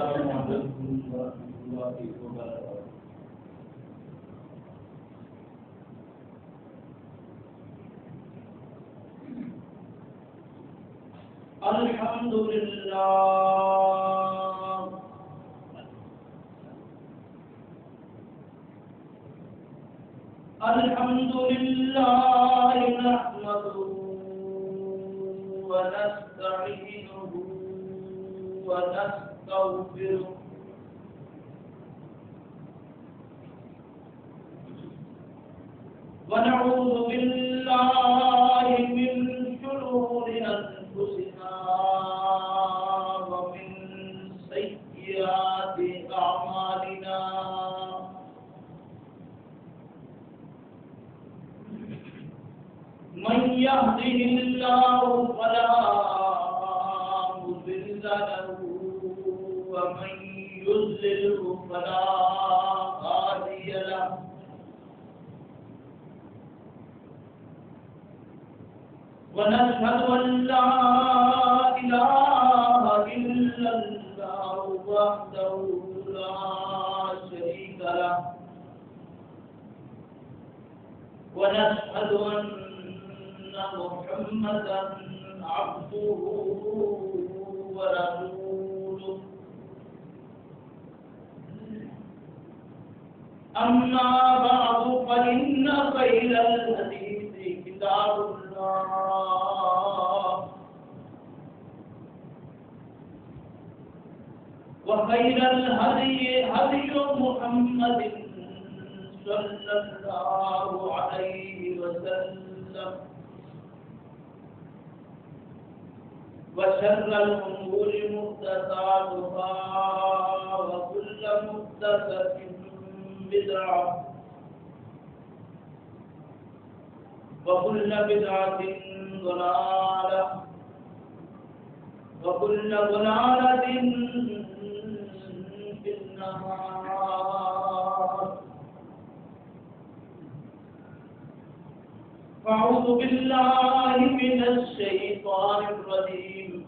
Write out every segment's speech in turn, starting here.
علیکم ورحمۃ اللہ وبرکاتہ۔ الحمد للہ الحمد للہ نحمده ونستعینه ونستغفره ونعوذ باللہ من شرور انفسنا ومن سیئات اعمالنا من يهده الله فلا مضل له ومن يضلل فلا هادي له ونشهد أن لا إله إلا الله وحده لا شريك له ونشهد أن محمدا عبده ورسوله أما بعد فإن خير الحديث كتاب الله وخير الهدي هدي محمد صلى الله عليه وسلم وشر الأمور محدثاتها وكل محدثة بدعة وكل بدعة ضلالة وكل ضلالة في النار أعوذ بالله من الشيطان الرجيم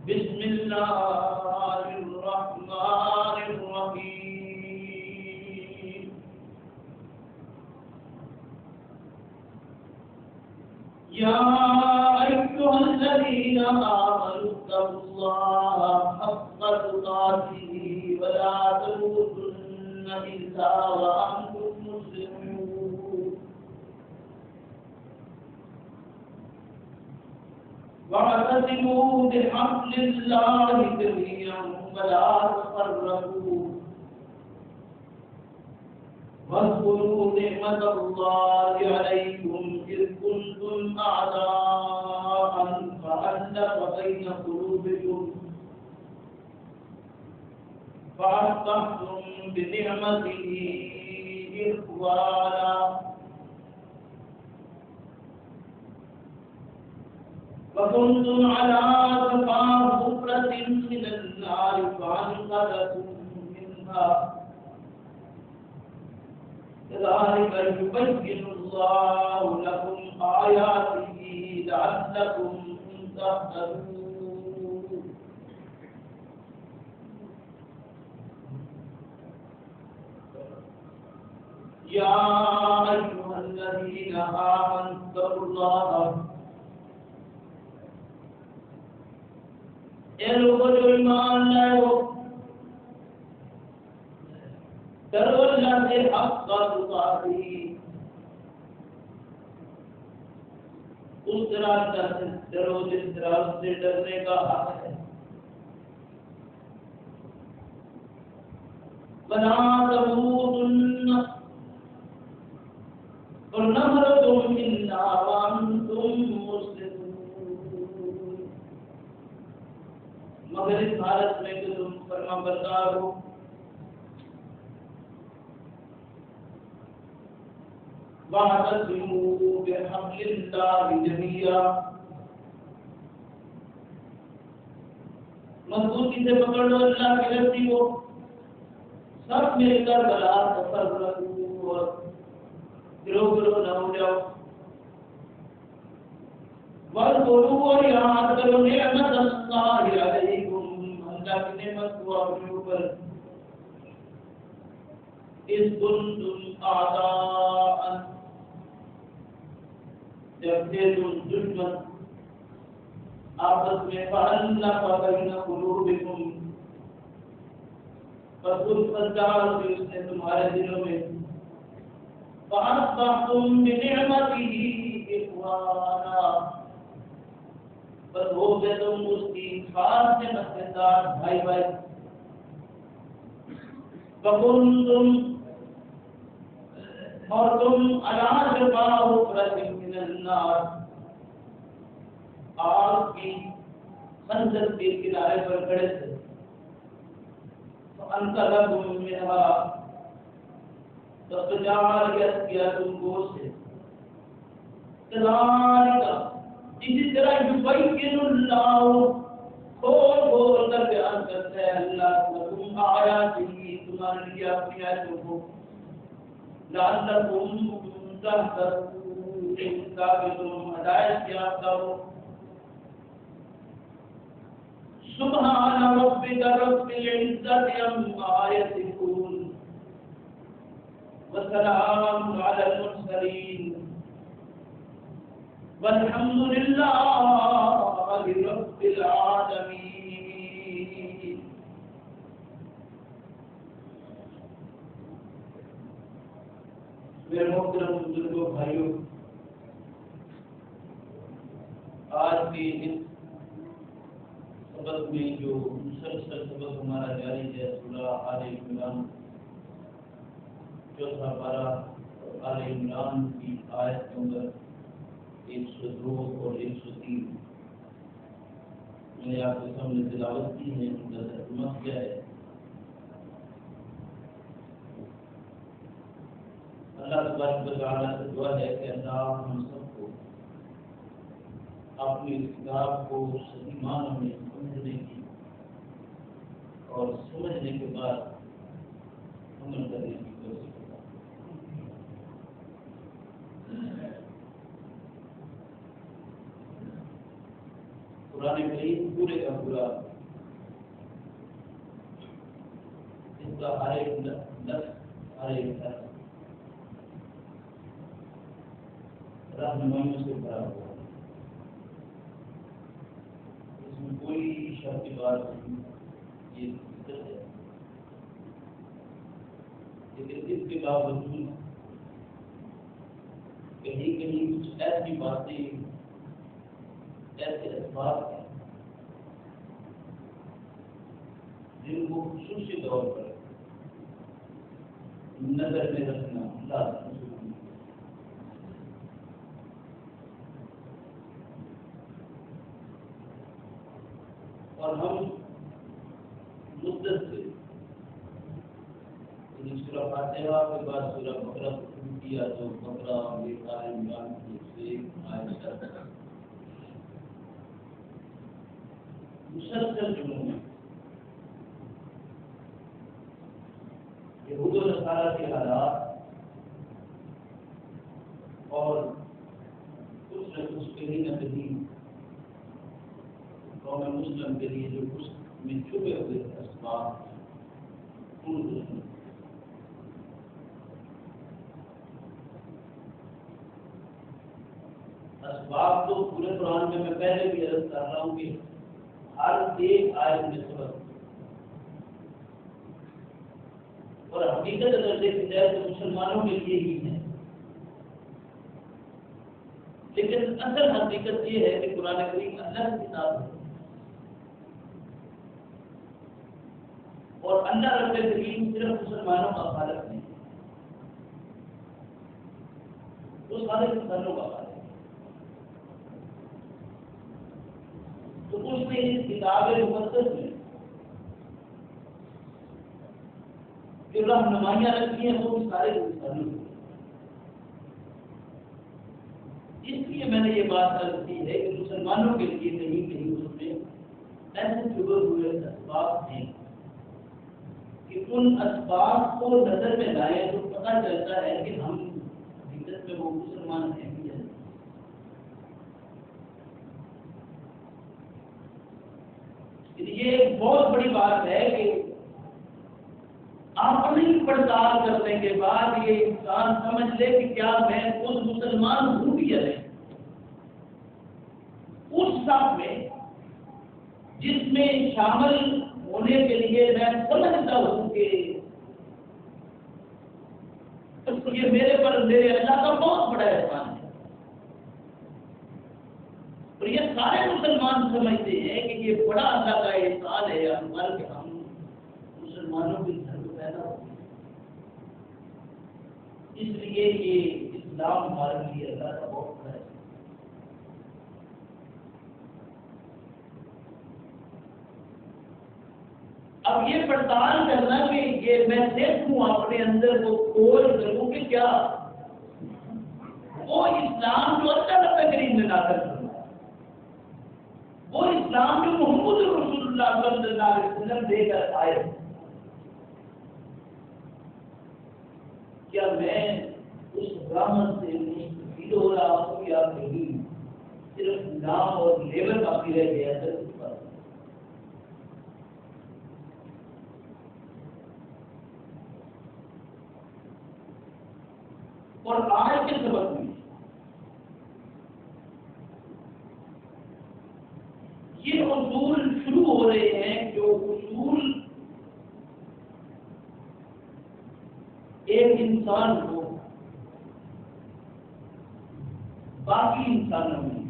بسم الله الرحمن الرحيم يا أيها الذين آمنوا اتقوا الله حق تقاته ولا تموتن إلا وأنتم مسلمون واعتصموا بحبل الله جميعا ولا تفرقوا واذكروا نعمة الله عليكم إذ كنتم أعداء فألف بين قلوبكم فأصبحتم بنعمته إخوانا وكنتم على شفا حفرة من النار فأنقذكم منها كذلك يبين الله لكم آياته لعلكم تهتدون يا أيها الذين آمنوا اتقوا الله اے لوگوں جو ایمان لائے ہو ڈرو اللہ سے حق کا تقاتی اس طرح ڈرو جس طرح سے ڈرنے کا حق ہے وَلَا تَمُوتُنَّ اور نہ مرو تم إِلَّا وَأَنْتُمْ مُسْلِمُونَ مگر اس حالت میں کہ تم فرما بردار ہو وَاعْتَصِمُوا بِحَبْلِ اللَّهِ جَمِيعًا مضبوطی سے پکڑ لو اللہ کی رسی کو سب مل کر بلا تفرقوا اور گروہ نہ ہو جاؤ واذکروا اور یاد کرو نعمت اللہ علیکم اللہ کی نعمت کو اپنے اوپر اس کنتم اعداء جب تھے تم دشمن آپس میں فألف بین قلوبکم فَالْفَضْ ڈال دی اس نے تمہارے دلوں میں فَأَصْبَحْتُمْ بِنِعْمَتِهِ إِخْوَانًا بس ہو گئے تم اس کی خاص نعمت کے ساتھ بھائی بھائی وَكُنْتُمْ اور تم عَلَىٰ شَفَا حُفْرَةٍ مِّنَ النَّارِ آگ کی خندق کے کنارے پر کھڑے تھے فَأَنْقَذَكُم مِّنْهَا تو بچا کیا تم کو سے کذالک اسی طرح یبین اللہ کھول کھول کر بیان کرتا ہے اللہ لکم آیاتہ تمہارے لیے اپنی آیاتوں کو لعلکم تہتدون تاکہ تم ہدایت یافتہ ہو سبحان ربک رب العزة عما یصفون وسلام على المرسلين والحمد لله رب العالمين. میرے محترم بزرگوں بھائیوں، آج کے اس سبق میں جو مسلسل سبق ہمارا جاری ہے سورہ آل عمران چوتھا پارہ آل عمران کی آیت نمبر 102 اور 103 میں نے آپ کے سامنے تلاوت کی ہے، ان کا ترجمہ کیا ہے. اللہ تبارک و تعالیٰ سے دعا ہے کہ اللہ ہم سب کو اپنی کتاب کو صحیح معنوں میں سمجھنے کی اور سمجھنے کے بعد عمل کرنے کی کوشش کرتا ہے. قرآن کریم پورے کا پورا اس کا ہر ایک لفظ ہر ایک حرف رہنمائیوں سے بھرا ہوا ہے. اس میں کوئی شک کی بات نہیں، یہ فطرت ہے. لیکن اس کے باوجود کہیں کہیں کچھ ایسی باتیں، ایسے اسباب ہیں جن کو خصوصی طور پر نظر میں رکھنا لازم ہے. اور ہم مدت سے سورہ فاتحہ کے بعد سورہ بقرہ شروع کیا تو بقرہ اور یہ آل عمران کی ایک آیت تک مسلسل جملوں میں یہود و نصارہ کے حالات اور کچھ نہ کچھ کہیں نہ کہیں قوم مسلم کے لیے جو کچھ میں چھپے ہوئے اسباب اسباب تو پورے قرآن میں پہلے بھی عرض کر رہا ہوں کہ ہر ایک آیت میں سبق اور حقیقت اگر دیکھی جائے تو مسلمانوں کے لیے ہی ہے. لیکن اصل حقیقت یہ ہے کہ قرآن کریم اللہ کی کتاب ہے اور اللہ رب العالمین صرف مسلمانوں کا خالق نہیں، وہ سارے انسانوں کا خالق ہے. تو اس نے اس کتاب مقدس میں جو رہنمائیاں رکھی ہیں وہ سارے انسانوں کی. اس لیے میں نے یہ بات عرض کی ہے کہ مسلمانوں کے لیے کہیں کہیں اس میں ایسے جڑے ہوئے اسباب ہیں کہ ان اسباب کو نظر میں لائے تو پتہ چلتا ہے کہ ہم حقیقت میں وہ مسلمان ہیں بھی ہیں. یہ ایک بہت بڑی بات ہے کہ اپنی پڑتال کرنے کے بعد یہ انسان سمجھ لے کہ کیا میں خود مسلمان ہوں یا نہیں. اس صف میں جس میں شامل ہونے کے لیے میں سمجھتا ہوں کہ یہ میرے پر میرے اللہ کا بہت بڑا احسان ہے. اور یہ سارے مسلمان سمجھتے ہیں کہ یہ بڑا اللہ کا احسان ہے ہمارے کہ ہم مسلمانوں کے گھر میں پیدا ہوتے ہیں. اس لیے یہ اسلام ہمارے لیے اللہ کا بہت بڑا احسان. اب یہ پڑتال کرنا کہ یہ میں دیکھوں اپنے اندر وہ کھول کروں کہ کیا وہ اسلام جو اللہ نبی کریم نے نازل کرنا ہے، وہ اسلام جو محمد رسول اللہ صلی اللہ علیہ وسلم دے کر آئے، کیا میں اس رحمت سے مستفید ہو رہا ہوں یا نہیں؟ صرف نام اور لیبل باقی رہ گیا ہے. اور آج کے سبق میں یہ اصول شروع ہو رہے ہیں جو اصول ایک انسان کو باقی انسانوں میں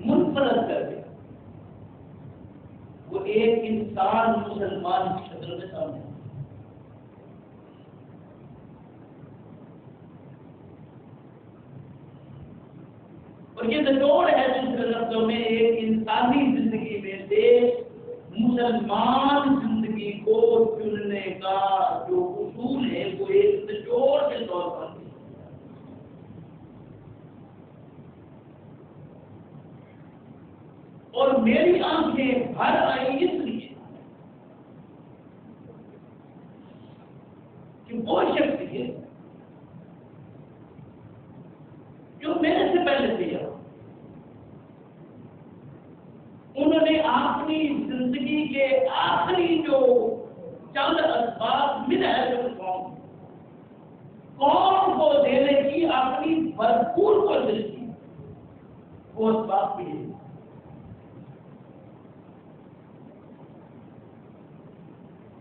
منفرد کر کے وہ ایک انسان مسلمان کی شکل میں سامنے. اور یہ نچوڑ ہے دوسرے لفظوں میں ایک انسانی زندگی میں سے مسلمان زندگی کو چننے کا جو اصول ہے وہ ایک نچوڑ کے طور پر. اور میری آنکھیں بھر آئی اس لیے کہ وہ شخصیت جو میرے سے پہلے تھے انہوں نے اپنی زندگی کے آخری جو چند اسباب ملا ہے جو قوم کو دینے کی اپنی بھرپور کوشش کی، وہ اسباب بھی ہے.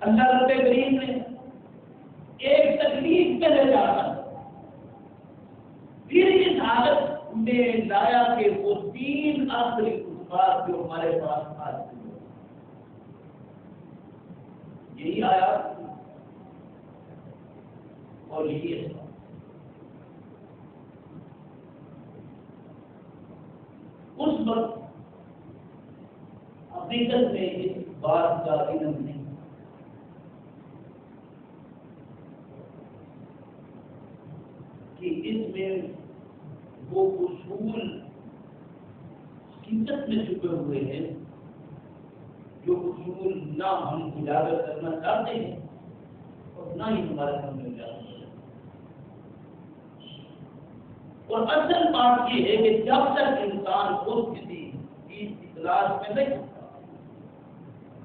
اللہ رب کریم نے ایک تکلیف میں لے جانا پھر اس حالت میں لایا کہ وہ تین آخری اسباب جو ہمارے پاس آج یہی آیا اور یہی اسباب. اس وقت حقیقت میں اس بات کا علم نہیں کہ اس میں وہ اصول حقیقت میں چھپے ہوئے ہیں جو اصول نہ ہم اجاگر کرنا چاہتے ہیں اور نہ ہی ہمارے سامنے اجاگر کرنا. اور اصل بات یہ ہے کہ جب تک انسان خود کسی چیز کی تلاش میں نہیں ہوتا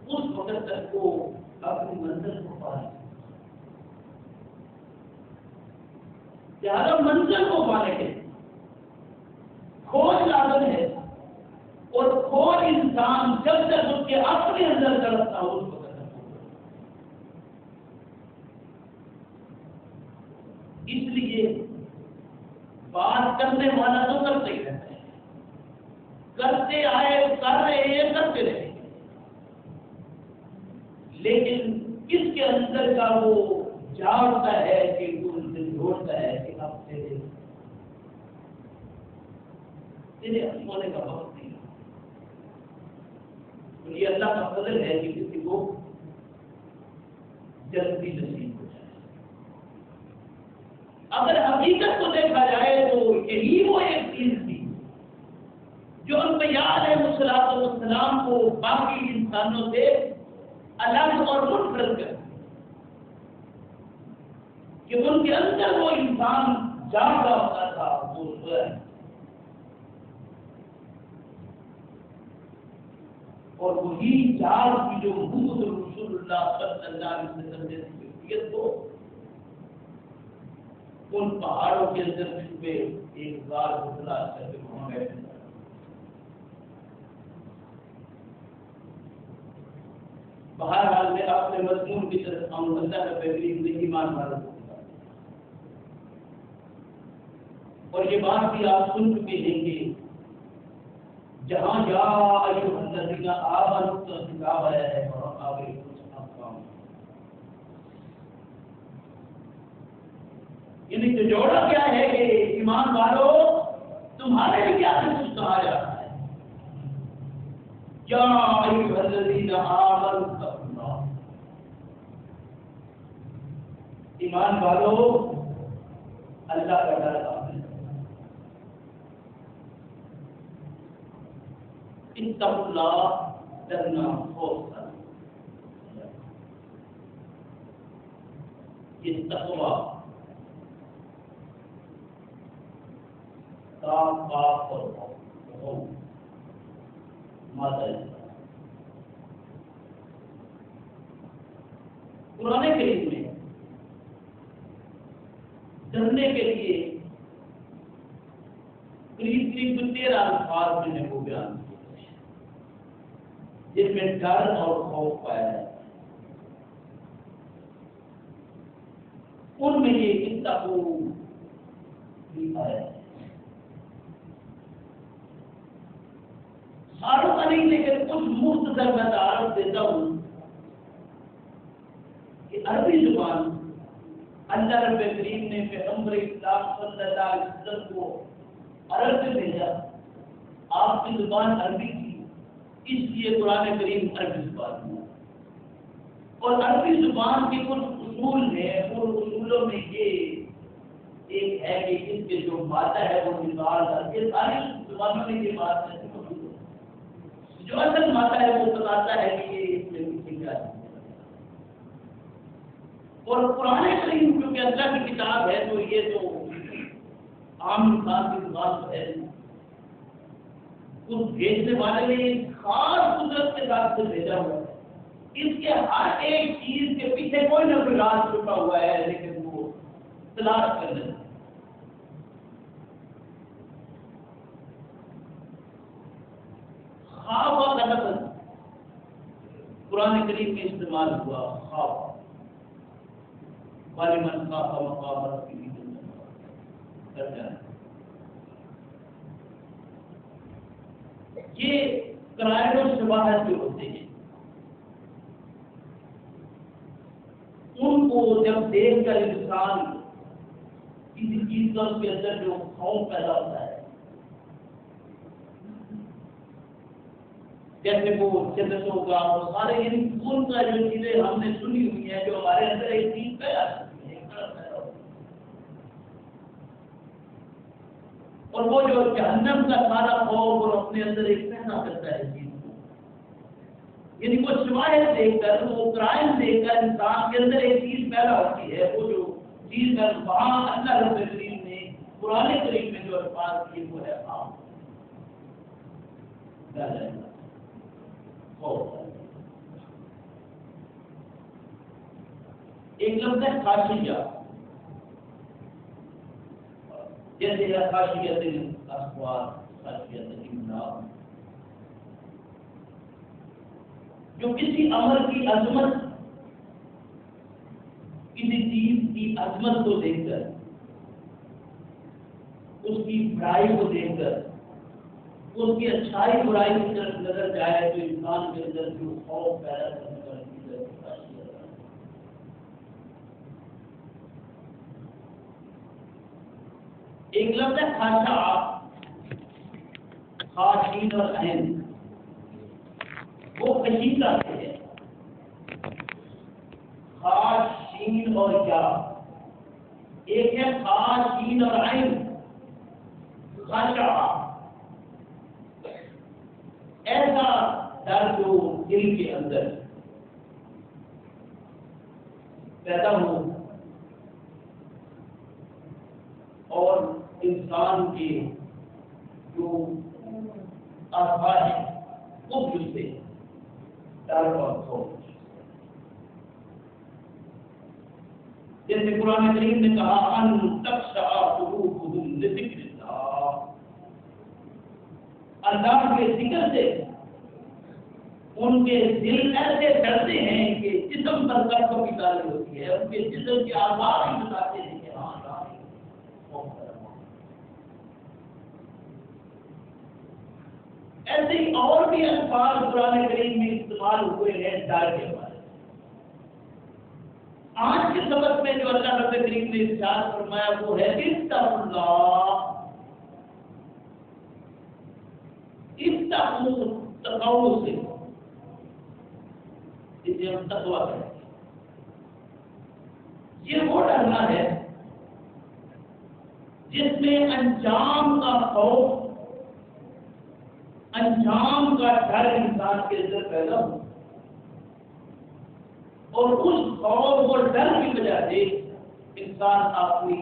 اس وقت تک وہ اپنی منزل کو پا نہیں. لہذا منزل کو پانے کے کھوج لازم ہے اور کھوج انسان جب تک اس کے اپنے اندر تڑپتا ہو اس وقت تک. اس لیے بات کرنے والا تو کرتے ہی رہتا ہے، کرتے آئے کر رہے ہیں کرتے رہے، لیکن کس کے اندر کا وہ جاگتا ہے کہ وہ جوڑتا ہے کہ اب تیرے ہونے کا وقت نہیں. تو یہ اللہ کا فضل ہے کہ کسی کو جلدی نصیب ہو جائے. اگر حقیقت کو دیکھا جائے تو یہی وہ ایک چیز تھی جو انبیاء علیہ السلام کو باقی انسانوں سے الگ اور منفرد کر کہ ان کے اندر وہ انسان جاگ رہا ہوتا تھا وہ سویا ہے. اور وہی چار کی جو محمد رسول اللہ صلی اللہ علیہ وسلم نے کیفیت کو ان پہاڑوں کے اندر چھپے ایک غار کو تلاش کر کے وہاں بیٹھے. بہرحال میں آپ نے مضمون کی طرف آؤں. اللہ کا بہترین نہیں ایمان والا اور یہ بات بھی آپ سن چکے ہیں کہ جہاں یا ایھا الذین آمنوا اتقوا آیا ہے اور آگے کچھ احکام یعنی تو جوڑا کیا ہے کہ ایمان والوں تمہارے لیے کیا کچھ کہا جا رہا ہے. یا ایھا الذین آمنوا اتقوا اللہ. ایمان والوں اللہ کا ڈر حاصل اتقوا اللہ ڈرنا خوف کرنا. یہ تقوی کاف اور مادہ قرآن کریم میں ڈرنے کے لیے قریب قریب 13 الفاظ میں نے وہ بیان کیے جن میں ڈر اور خوف پایا ہے. ان میں یہ اتقوا بھی آیا ہے. سارا نہیں لیکن کچھ مختصر میں تعارف دیتا ہوں کہ عربی زبان اللہ رب کریم نے پیغمبر اسلام صلی اللہ علیہ وسلم کو عرب سے بھیجا. آپ کی زبان عربی تھی اس لیے قرآن کریم عربی زبان ہوا. اور عربی زبان کے کچھ اصول ہیں. ان اصولوں میں یہ ایک ہے کہ اس کے جو مادہ ہے وہ مثال ہے. یہ ساری زبانوں میں یہ بات نہیں موجود ہے. جو اصل مادہ ہے وہ بتاتا ہے کہ یہ اس میں کچھ کیا ہے. اور قرآن کریم کیونکہ اللہ کی کتاب ہے تو یہ تو عام انسان کی زبان ہے. اس بھیجنے والے نے خاص قدرت کے ساتھ سے بھیجا ہوا ہے. اس کے ہر ایک چیز کے پیچھے کوئی نہ کوئی راز چھپا ہوا ہے لیکن وہ تلاش کر لیتے. خواب کا لفظ قرآن کریم میں استعمال ہوا. خواب من خاف مقام ربہ کر جانا. یہ قرائن و شواہد جو ہوتے ہیں ان کو جب دیکھ کر انسان کسی چیز کا اس کے اندر جو خوف پیدا ہوتا ہے جیسے وہ جنت ہوگا اور سارے ان کا جو چیزیں ہم نے سنی ہوئی ہیں جو ہمارے اندر ایک چیز پیدا ہوتی ہے اور وہ جو جہنم کا سارا خوف اور اپنے اندر ایک پیدا کرتا ہے چیز کو. یعنی وہ شواہد دیکھ کر وہ قرائن دیکھ کر انسان کے اندر ایک چیز پیدا ہوتی ہے. وہ جو چیز ہے وہاں اللہ رب کریم نے قرآن کریم میں جو الفاظ کیے وہ ہے خوف. ایک لفظ ہے خاشیہ جیسے خاشیت الاسوار خاشیت الاملاک جو کسی امر کی عظمت کسی چیز کی عظمت کو دیکھ کر اس کی بڑائی کو دیکھ کر اس کی اچھائی برائی کی طرف نظر جائے تو انسان کے اندر جو خوف پیدا کرنے والی چیز ہے. ایک لفظ ہے خاشع خاشین اور عین وہ کشیدہ سے ہے. خاشین اور کیا ایک ہے خاشین اور عین. خاشع ایسا ڈر جو دل کے اندر پیدا ہو اور انسان کے جو اعضاء ہیں وہ سے ڈر اور خوف. جیسے قرآن کریم نے کہا ان تخشع قلوبہم لذکر اللہ، اللہ کے ذکر سے ان کے دل ایسے ڈرتے ہیں کہ جسم پر قرب کی تاری ہوتی ہے، ان کے جسم کے اعضاء ہی بتاتے ہیں کہ ہاں ایسے ہی اور بھی الفاظ قرآن کریم میں استعمال ہوئے ہیں ڈر کے بارے میں. آج کے سبق میں جو اللہ رب کریم نے ارشاد فرمایا وہ ہے اتقوا اللہ، اتقوا تقوی سے جسے ہم تقوی کہتے ہیں. یہ وہ ڈرنا ہے جس میں انجام کا خوف، انجام کا ڈر انسان کے اندر پیدا ہو، اور اس خوف اور ڈر کی وجہ سے انسان اپنی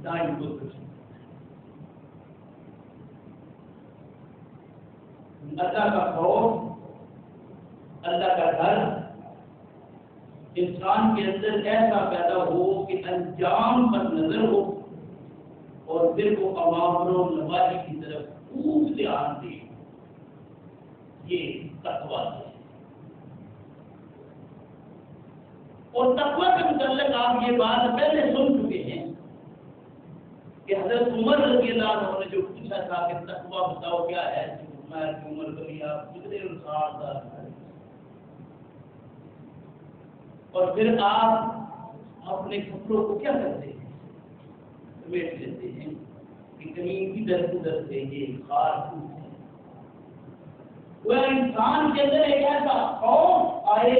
دائیں کو کچھ اللہ کا خوف، اللہ کا ڈر انسان کے اندر ایسا پیدا ہو کہ انجام پر نظر ہو اور پھر وہ اوامر و نواہی کی طرف خوب دھیان دے. یہ تقویٰ ہے. اور تقویٰ کے متعلق آپ یہ بات پہلے سن چکے ہیں کہ حضرت عمر رضی اللہ عنہ نے جو پوچھا تھا کہ تقویٰ بتاؤ کیا ہے، عمر کی عمر کبھی آپ کتنے انسان تھا، اور پھر آپ اپنے کپڑوں کو کیا کرتے ہیں، سمیٹ لیتے ہیں کہ کہیں ادھر ادھر سے یہ خار ٹوٹ ہے. وہ انسان کے اندر ایک ایسا خوف آئے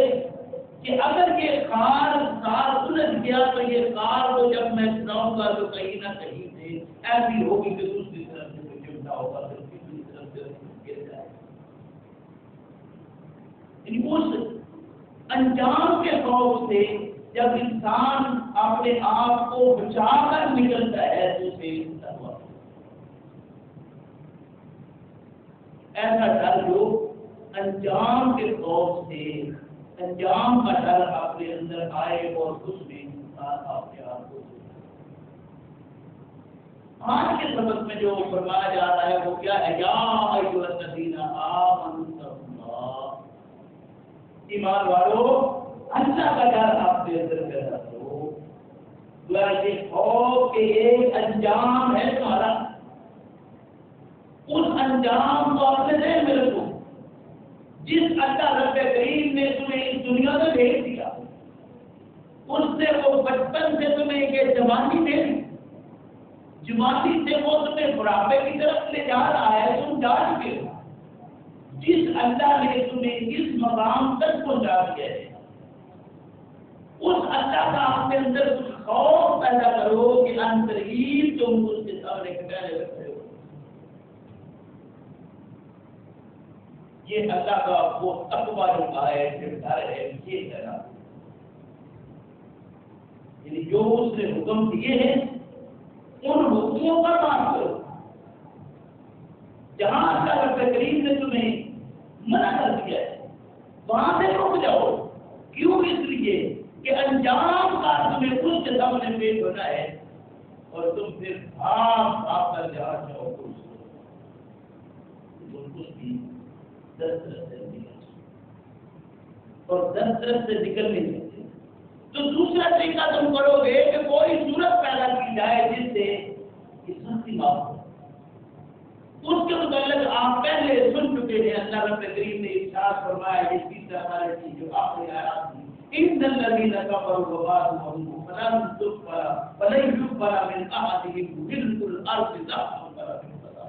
کہ اگر یہ خار الجھ گیا تو یہ خار کو جب میں سناؤں گا تو کہیں نہ کہیں سے ایسی ہوگی کہ دوسری طرف سے کوئی چمٹا ہوگا تو تیسری طرف سے گر جائے. اس انجام کے خوف سے جب انسان اپنے آپ کو بچا کر نکلتا ہے تو اسے تقویٰ ایسا ڈر جو انجام کے خوف سے انجام کا ڈر اپنے اندر آئے اور اس میں انسان اپنے آپ کو. آج کے سبق میں جو فرمایا جا رہا ہے وہ کیا ہے، یا ایھا الذین آمنوا اللہ، ایمان والو اللہ کا ڈر آپ کے اندر پیدا کرو. یہ خوف کہ ایک انجام ہے تمہارا، اس انجام کو اپنے ذہن میں رکھو. جس اللہ رب کریم نے تمہیں اس دنیا میں بھیج دیا، اس سے وہ بچپن سے تمہیں یہ جوانی دے دی، جوانی سے وہ تمہیں بڑھاپے کی طرف لے جا رہا ہے، تم جا چکے ہو. جس اللہ نے تمہیں اس مقام تک پہنچا دیا ہے، اس اللہ کا اپنے اندر کچھ خوف پیدا کرو کہ ان قریب تم اس کے سامنے کھڑے رکھتے ہو. یہ اللہ کا وہ تقویٰ جو کہا ہے کہ ڈر ہے، یہ ڈرا، یعنی جو اس نے حکم دیے ہیں ان حکموں کا مان کرو. جہاں اللہ رب کریم نے تمہیں منع کر دیا ہے وہاں سے رک جاؤ. کیوں؟ اس لیے کہ انجام کا تمہیں اس کے سامنے پیش ہونا ہے اور تم پھر بھاگ کر جہاں جاؤ تو کچھ بھی 10 طرف سے نکل اور 10 طرف سے نکل نہیں سکتے. تو دوسرا طریقہ تم کرو گے کہ کوئی صورت پیدا کی جائے جس سے یہ سختی معاف ہو. اس کے متعلق آپ پہلے سن چکے ہیں. اللہ رب کریم نے ارشاد فرمایا یہ تیسرا پارے کی جو آخری آیات تھی، ان الذین کفروا وماتوا فلن يقبل من احدهم ملء الارض ذهبا ولا فضة.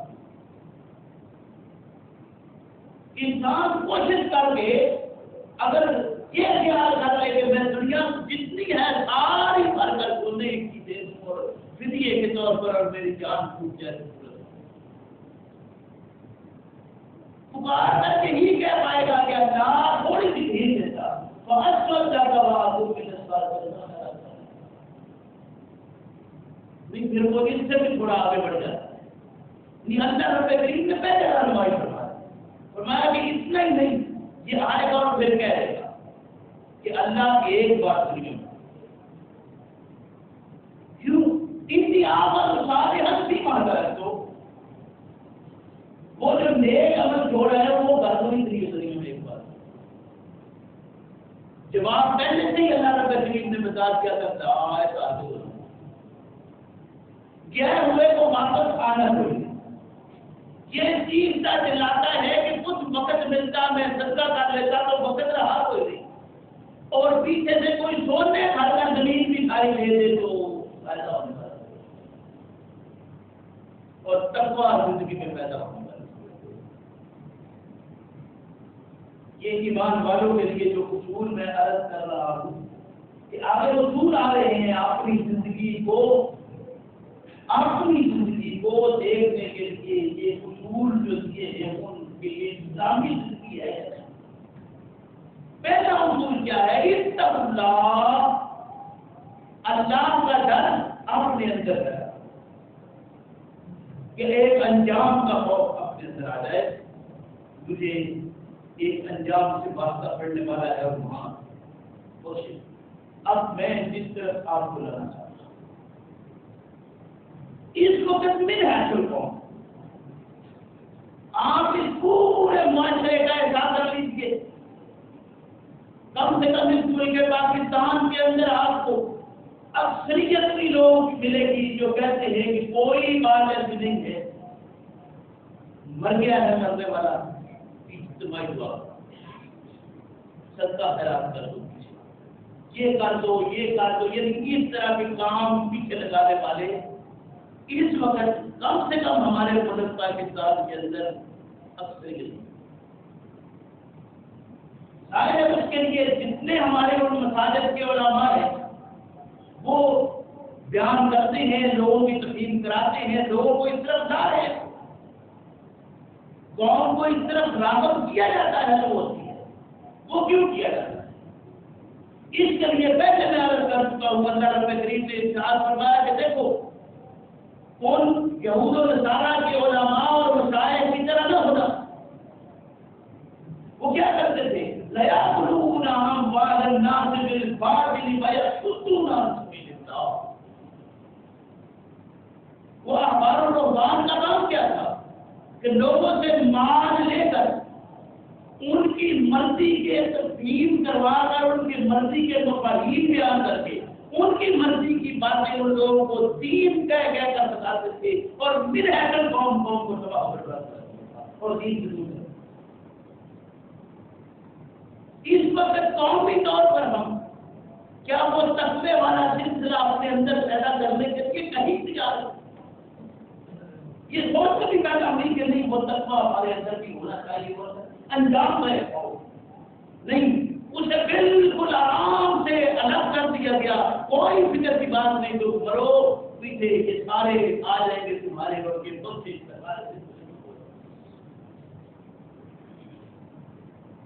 انسان کوشش کر کے اگر یہ خیال کر لے کہ میں دنیا جتنی ہے ساری بھر کر سونے کی دے دوں اور فدیے کے طور پر اور میری جان چھوٹ جائے، پکار کر کے ہی کہہ پائے گا کہ اللہ تھوڑی سی بھیج دیتا فَأَسْوَدْ جَاءَ مِنَ الصَّالِحِينَ. نہیں پھر وہ اس سے بھی تھوڑا آگے بڑھ جاتا ہے. اللہ رب کریم نے پہلے رہنمائی فرمایا کہ اتنا ہی نہیں، یہ آئے گا اور پھر کہہ دے گا کہ اللہ کی ایک بات سنیے. کیوں اتنی آمد سارے ہستی مانگا ہے تو وہ جو نیک عمل جوڑا ہے وہ گردوی طریقے سے نہیں. ایک بات جواب پہلے سے ہی اللہ رب العالمین نے بتا دیا تھا آیت آتے گئے ہوئے کو واپس آنا چاہیے. یہ چیز کا چلاتا ہے کہ کچھ وقت ملتا میں صدقہ کر لیتا تو وقت رہا کوئی نہیں اور پیچھے سے کوئی سونے کھاتا زمین بھی کھائی لے دے تو پیدا ہونے والا اور تقویٰ زندگی میں پیدا ہونے والا. یہ ایمان والوں کے لیے جو اصول میں عرض کر رہا ہوں کہ آگے اصول آ رہے ہیں اپنی زندگی کو دیکھنے کے لیے. یہ اصول جو دیے ہیں ان کے لیے اسلامی زندگی ہے. پہلا اصول کیا ہے؟ اتق اللہ، اللہ کا ڈر اپنے اندر ہے کہ ایک انجام کا خوف اپنے اندر آ جائے. مجھے ایک انجام سے واسطہ پڑنے والا ہے وہاں کوشش. اب میں جس طرح آپ کو لانا چاہتا ہوں اس وقت میں حاصل ہوں آپ اس پورے معاشرے کا احساس کر لیجیے. کم سے کم اس ملک پاکستان کے اندر آپ کو اکثریت بھی لوگ ملے گی جو کہتے ہیں کہ کوئی بات ایسی نہیں ہے، مر گیا ہے مرنے والا، اجتماعی دعا صدقہ خیرات کر دو، یہ کر دو یہ کر دو. یعنی اس طرح کے کام پیچھے لگانے والے اس وقت کم سے کم ہمارے ملک پاکستان کے اندر اکثریت. ظاہر اس کے لیے جتنے ہمارے ان مساجد کے علماء ہیں وہ بیان کرتے ہیں، لوگوں کی تفہیم کراتے ہیں، لوگوں کو اس طرف لا رہے ہیں، قوم کو اس طرف راغب کیا جاتا ہے. تو ہوتی ہے وہ کیوں کیا جاتا ہے؟ اس کے لیے پہلے میں عرض کر چکا ہوں اللہ رب کریم نے ارشاد فرمایا کہ دیکھو ان یہود و نصارا کے علماء اور مشائخ کی طرح نہ ہونا. وہ کیا کرتے تھے؟ لَيَأْكُلُونَ أَمْوَالَ النَّاسِ بِالْبَاطِلِ وَيَصُدُّونَ عَنْ سَبِيلِ اللَّهِ. وہ احبار و رہبان کا کام کیا تھا کہ لوگوں سے مال لے کر ان کی مرضی کے تفہیم کروا کر ان کی مرضی کے مفاہیم بیان کر کے ان کی مرضی کی باتیں ان لوگوں کو دین کہہ کر بتاتے تھے اور پھر ایسے قوم کو تباہ کر رہا تھا اور دین سے دور. اس وقت قومی طور پر ہم کیا وہ تقوی والا سلسلہ اپنے اندر پیدا کرنے کے لیے کہیں تیار ہیں؟ یہ سوچ کبھی پیدا ہوئی کہ نہیں وہ تقوی ہمارے اندر بھی ہونا چاہیے اور انجام میں نہیں. اسے بالکل آرام سے الگ کر دیا گیا، کوئی فکر کی بات نہیں. تو کرو پیچھے یہ سارے آ جائیں گے تمہارے اور کے کوشش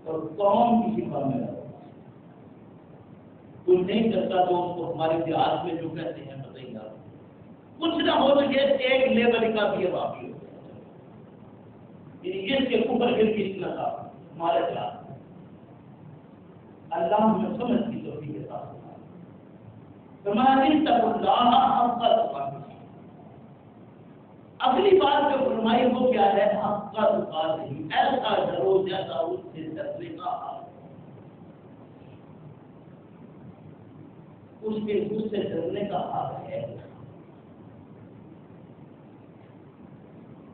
اور قوم کی شفا میں کوئی نہیں کرتا تو اس کو ہمارے دیہات میں جو کہتے ہیں بتائیے آپ کچھ نہ ہو تو یہ ایک لیبل کا بھی واقعی ہو گیا. اس کے اوپر پھر کس نہ تھا ہمارے خلاف اللہ ہمیں سمجھ کی توفیق کے ساتھ فرمایا تک اللہ حق کا. اگلی بات جو فرمائی وہ کیا ہے؟ حق کا دکان نہیں، ایسا ڈرو جیسا اس سے ڈرنے کا حال، اس کے اس سے ڈرنے کا حال ہے.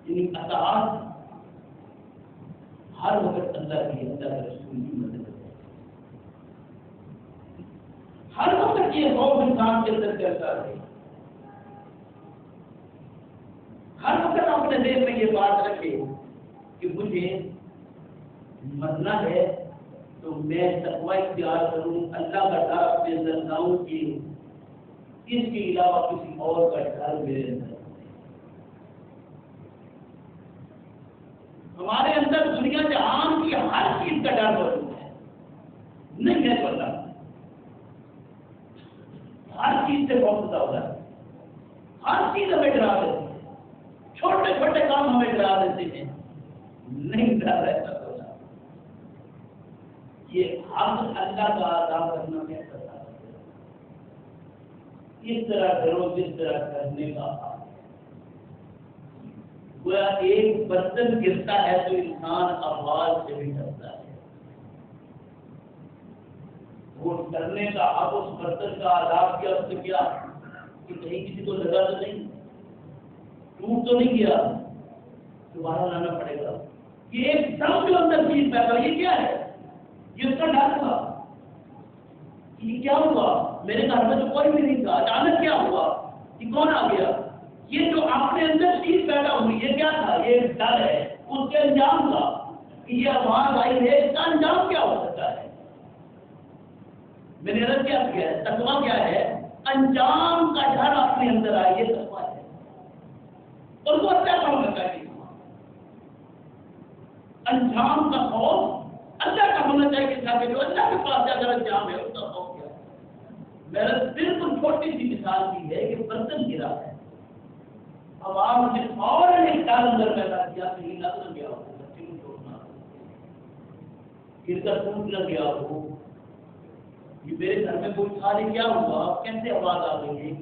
یعنی اطاعت ہر وقت اللہ کی اللہ کے رسول کی مدد ہے. ہر وقت یہ خوف انسان کے اندر چلتا رہے. ہر وقت اپنے دل میں یہ بات رکھے کہ مجھے مرنا ہے تو میں تقوی اختیار کروں، اللہ کا ڈر اپنے اندر لاؤں کہ اس کے علاوہ کسی اور کا ڈر میرے اندر. ہمارے اندر دنیا جہان کی ہر چیز کا ڈر موجود ہے، نہیں ہے تو ہر چیز سے بہت زیادہ ہوتا ہے. ہر چیز ہمیں ڈرا دیتی ہے، چھوٹے چھوٹے کام ہمیں ڈرا دیتے ہیں، نہیں ڈر رہتا. یہ حق اللہ کا ادا کرنا کیسا تھا؟ اس طرح کرو جس طرح کرنے کا حق ہے۔ گویا ایک برتن گرتا ہے تو انسان آواز سے بھی ڈرتا ہے، وہ ڈرنے کا حق اس برتن کا ادا کیا، اس نے کیا کہ کہیں کسی کو لگا تو نہیں، ٹوٹ تو نہیں گیا، دوبارہ لانا پڑے گا۔ یہ ایک دم جو اندر چیز پیدا، یہ کیا ہے؟ یہ اس کا ڈر تھا۔ یہ کیا ہوا؟ میرے گھر میں تو کوئی بھی نہیں تھا، اچانک کیا ہوا؟ یہ کون آ گیا؟ یہ جو اپنے اندر چیز پیدا ہوئی، یہ کیا تھا؟ یہ ڈر ہے اس کے انجام کا، کہ یہ آواز آئی ہے، اس کا انجام کیا ہو سکتا ہے؟ میں نے عرض کیا ہے، تقویٰ کیا ہے؟ انجام کا ڈر اپنے اندر آئے، یہ تقویٰ ہے۔ اور وہ اچھا کام کرتا ہے، انجام کا خوف اللہ کا ہونا چاہیے کہ جو اللہ کے پاس اگر انجام ہے اس کا خوف کیا ہے؟ میں نے بالکل چھوٹی سی مثال کی ہے کہ برتن گرا ہے، عوام نے فوراً ایک ڈر اندر پیدا کیا، کہیں لگ نہ گیا ہو، بچے کو چھوڑنا گر کر ٹوٹ نہ گیا ہو، یہ میرے گھر میں کوئی تھا نہیں، کیا ہوا؟ کیسے آواز آ گئی ہے؟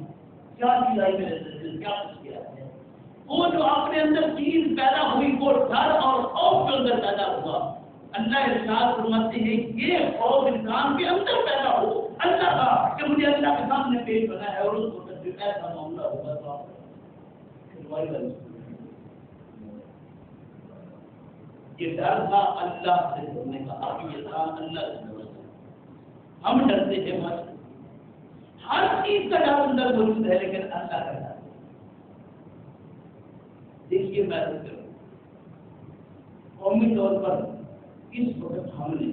کیا چیز آئی میرے دل، کیا کچھ کیا ہے؟ وہ جو اپنے اندر چیز پیدا ہوئی، وہ ڈر اور خوف جو اندر پیدا ہوا، اللہ ارشاد فرماتے ہیں یہ خوف انسان کے اندر پیدا ہو اللہ کا کہ مجھے اللہ کے سامنے پیش بنا ہے، اور اس کو ایسا معاملہ ہوگا تو یہ ڈر تھا اللہ سے ڈرنے کا، اب یہ تھا اللہ سے ڈرنے کا۔ ہم ڈرتے ہیں بس، ہر چیز کا ڈر اندر موجود ہے، لیکن اللہ کا ڈر دیکھیے میں قومی طور پر اس وقت ہم نے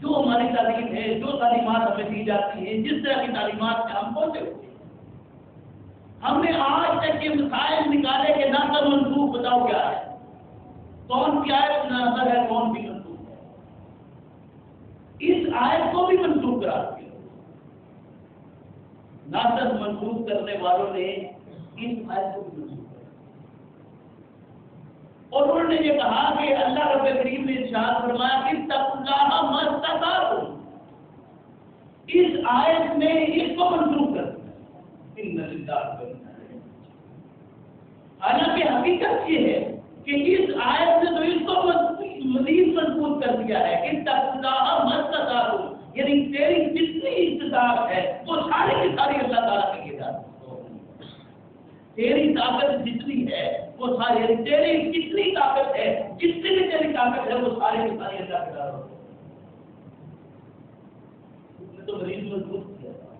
جو ہماری تعلیم ہے، جو تعلیمات ہمیں دی جاتی ہیں، جس طرح کی تعلیمات سے ہم پہنچے ہوئے ہیں، ہم نے آج تک یہ مسائل نکالے کہ ناصر منسوخ بتاؤ کیا ہے، کون سی آیت ناصر ہے، کون سی منسوخ ہے۔ اس آیت کو بھی منسوخ کرا دیا، ناصر منسوخ کرنے والوں نے اس آیت کو بھی منسوخ، اور انہوں نے یہ کہا کہ اللہ رب کریم نے ارشاد فرمایا کہ اتقوا اللہ ما استطعتم، اس آیت میں اس کو منسوخ کر دیا، ان للہ، حالانکہ حقیقت یہ ہے کہ اس آیت نے تو اس کو مزید منسوخ کر دیا ہے کہ اتقوا اللہ ما استطعتم، یعنی تیری جتنی استطاعت ہے وہ ساری کی ساری اللہ تعالیٰ کے لیے جاتی ہے، تیری طاقت جتنی ہے وہ ساری، تیری کتنی طاقت ہے، جتنی بھی تیری طاقت ہے وہ ساری کی ساری اللہ کے دار ہوتی ہے۔ اس نے تو مریض مضبوط کیا تھا،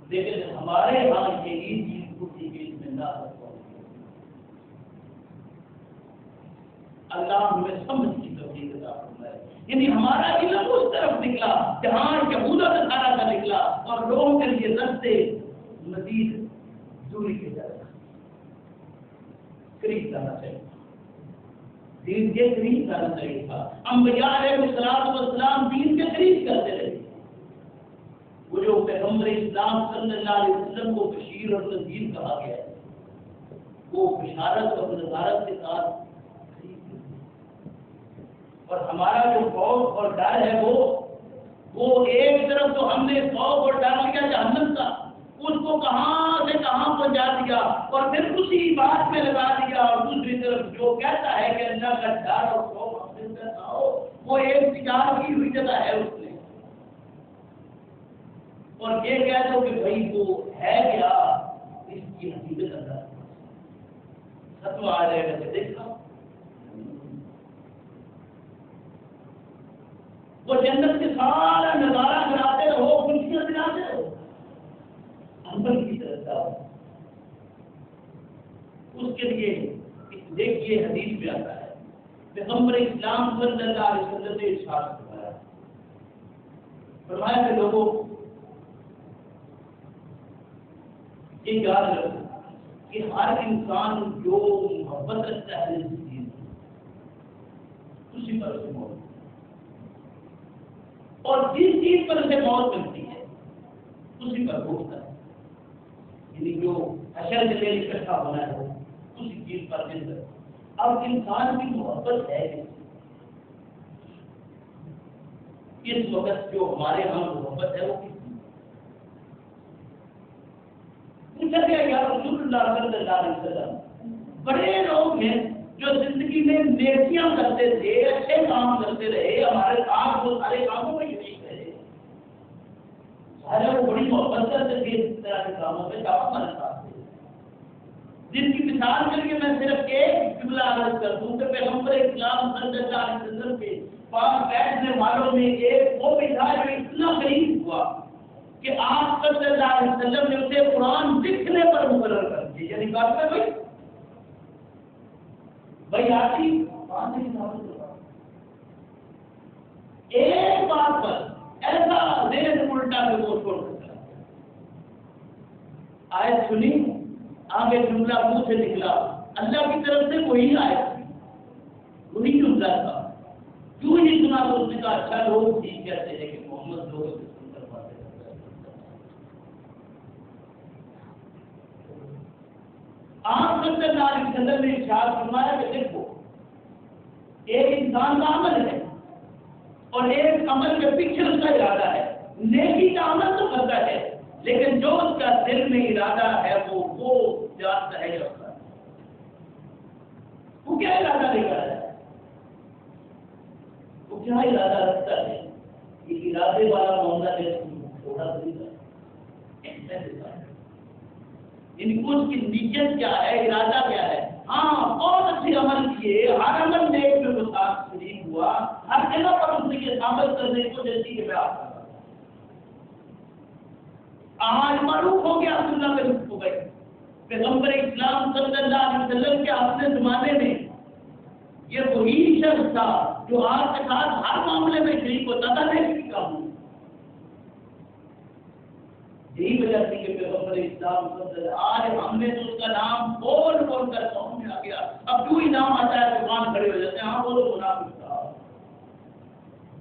لیکن ہمارے ہاں یہی چیز کو تھی کہ اس میں نہ اللہ ہمیں سمجھ کی توفیق عطا فرمائے، یعنی ہمارا علم اس طرف نکلا جہاں یہود و نصارہ کا نکلا، اور لوگوں کے لیے رستے مزید دوری کے جائے قریب کرنا چاہیے، دین کے قریب کرنا چاہیے تھا۔ انبیاء علیہ السلام دین کے قریب کرتے رہے، وہ جو پیغمبر اسلام صلی اللہ علیہ وسلم کو بشیر اور نذیر کہا گیا ہے، وہ بشارت اور نذارت کے ساتھ، اور ہمارا جو خوف اور ڈر ہے وہ ایک طرف تو ہم نے خوف اور ڈر لیا جہنم کا، اس کو کہاں سے کہاں پہنچا دیا، اور پھر اسی بات میں لگا دیا، اور دوسری طرف جو کہتا ہے کہ اللہ کا ڈر اور خوف ہم سے نہ ہو، وہ ایک تجارت کی ہوئی جگہ ہے اس میں، اور یہ کہہ دو کہ بھائی وہ ہے کیا، اس کی حقیقت اندر ختم آ جائے گا کہ دیکھا وہ جنت کے سارا نظارہ کراتے رہو، خوشیاں دلاتے رہو، عمل کی طرف جاؤ، اس کے لیے دیکھیے حدیث میں آتا ہے، پیغمبر اسلام صلی اللہ علیہ وسلم نے ارشاد فرمایا کہ لوگوں یہ یاد رکھو کہ ہر انسان جو محبت رکھتا ہے اس چیز اسی پر اسے موت، اور جس چیز پر اسے موت ملتی ہے اسی پر بھوکتا ہے، یعنی جو حشر کے لیے اکٹھا ہونا ہے اسی چیز پر مل کر۔ اب انسان کی محبت ہے اس وقت جو ہمارے ہاں محبت ہے وہ کتنی؟ پوچھا گیا یا رسول اللہ صلی اللہ علیہ وسلم، بڑے لوگ ہیں جو زندگی میں نیکیاں کرتے تھے، اچھے کام کرتے رہے، ہمارے ساتھ وہ سارے کاموں میں شریک رہے، سارے وہ بڑی محبت کرتے تھے اس طرح کے کاموں میں کیا ہمارے ساتھ تھے، جن کی مثال کر کے میں صرف ایک جملہ عرض کر دوں کہ پیغمبر اسلام صلی اللہ علیہ وسلم کے پاس بیٹھنے والوں میں ایک وہ بھی تھا جو اتنا قریب ہوا کہ آپ صلی اللہ علیہ وسلم نے اسے قرآن لکھنے پر مقرر کر دیا، یعنی بات ہے بھائی آتی ایک بات پر ایسا ذہن الٹا کے وہ چھوڑ سکتا آیت سنی، آگے جملہ منہ سے نکلا، اللہ کی طرف سے وہی آیت تھی، وہی جملہ تھا، کیوں ہی سنا تو اس نے کہا اچھا لوگ ٹھیک کہتے ہیں کہ محمد لوگ سن کر پاتے ہیں۔ آپ صلی اللہ علیہ وسلم نے ارشاد فرمایا کہ دیکھو ایک انسان کا عمل ہے اور ایک عمل کے پیچھے اس کا ارادہ ہے، نیکی کا عمل تو کرتا ہے لیکن جو اس کا دل میں ارادہ ہے وہ جانتا ہے یا ہوتا ہے، وہ کیا ارادہ لے کر آیا ہے، وہ کیا ارادہ رکھتا ہے، یہ ارادے والا معاملہ ہے تھوڑا ان کو اس کی نیت کیا ہے، ارادہ کیا ہے، ہاں بہت اچھے عمل کیے، ہر عمل نیک میں وہ ساتھ شریک ہوا، ہر جگہ پر اس نے یہ ثابت کرنے کو جیسی کہ میں آپ کا آج معروف ہو گیا عبداللہ بن ابی، پیغمبر اسلام صلی اللہ علیہ وسلم کے اپنے زمانے میں یہ وہی شخص تھا جو آپ کے ساتھ ہر معاملے میں شریک ہوتا تھا، نیکی کا ہوں یہی وجہ تھی کہ پیغمبر اسلام صلی اللہ آج ہم نے تو اس کا نام بول بول کر قوم میں آ گیا، اب جو ہی نام آتا ہے زبان کھڑے ہو جاتے ہیں، ہاں بولو منافق تھا،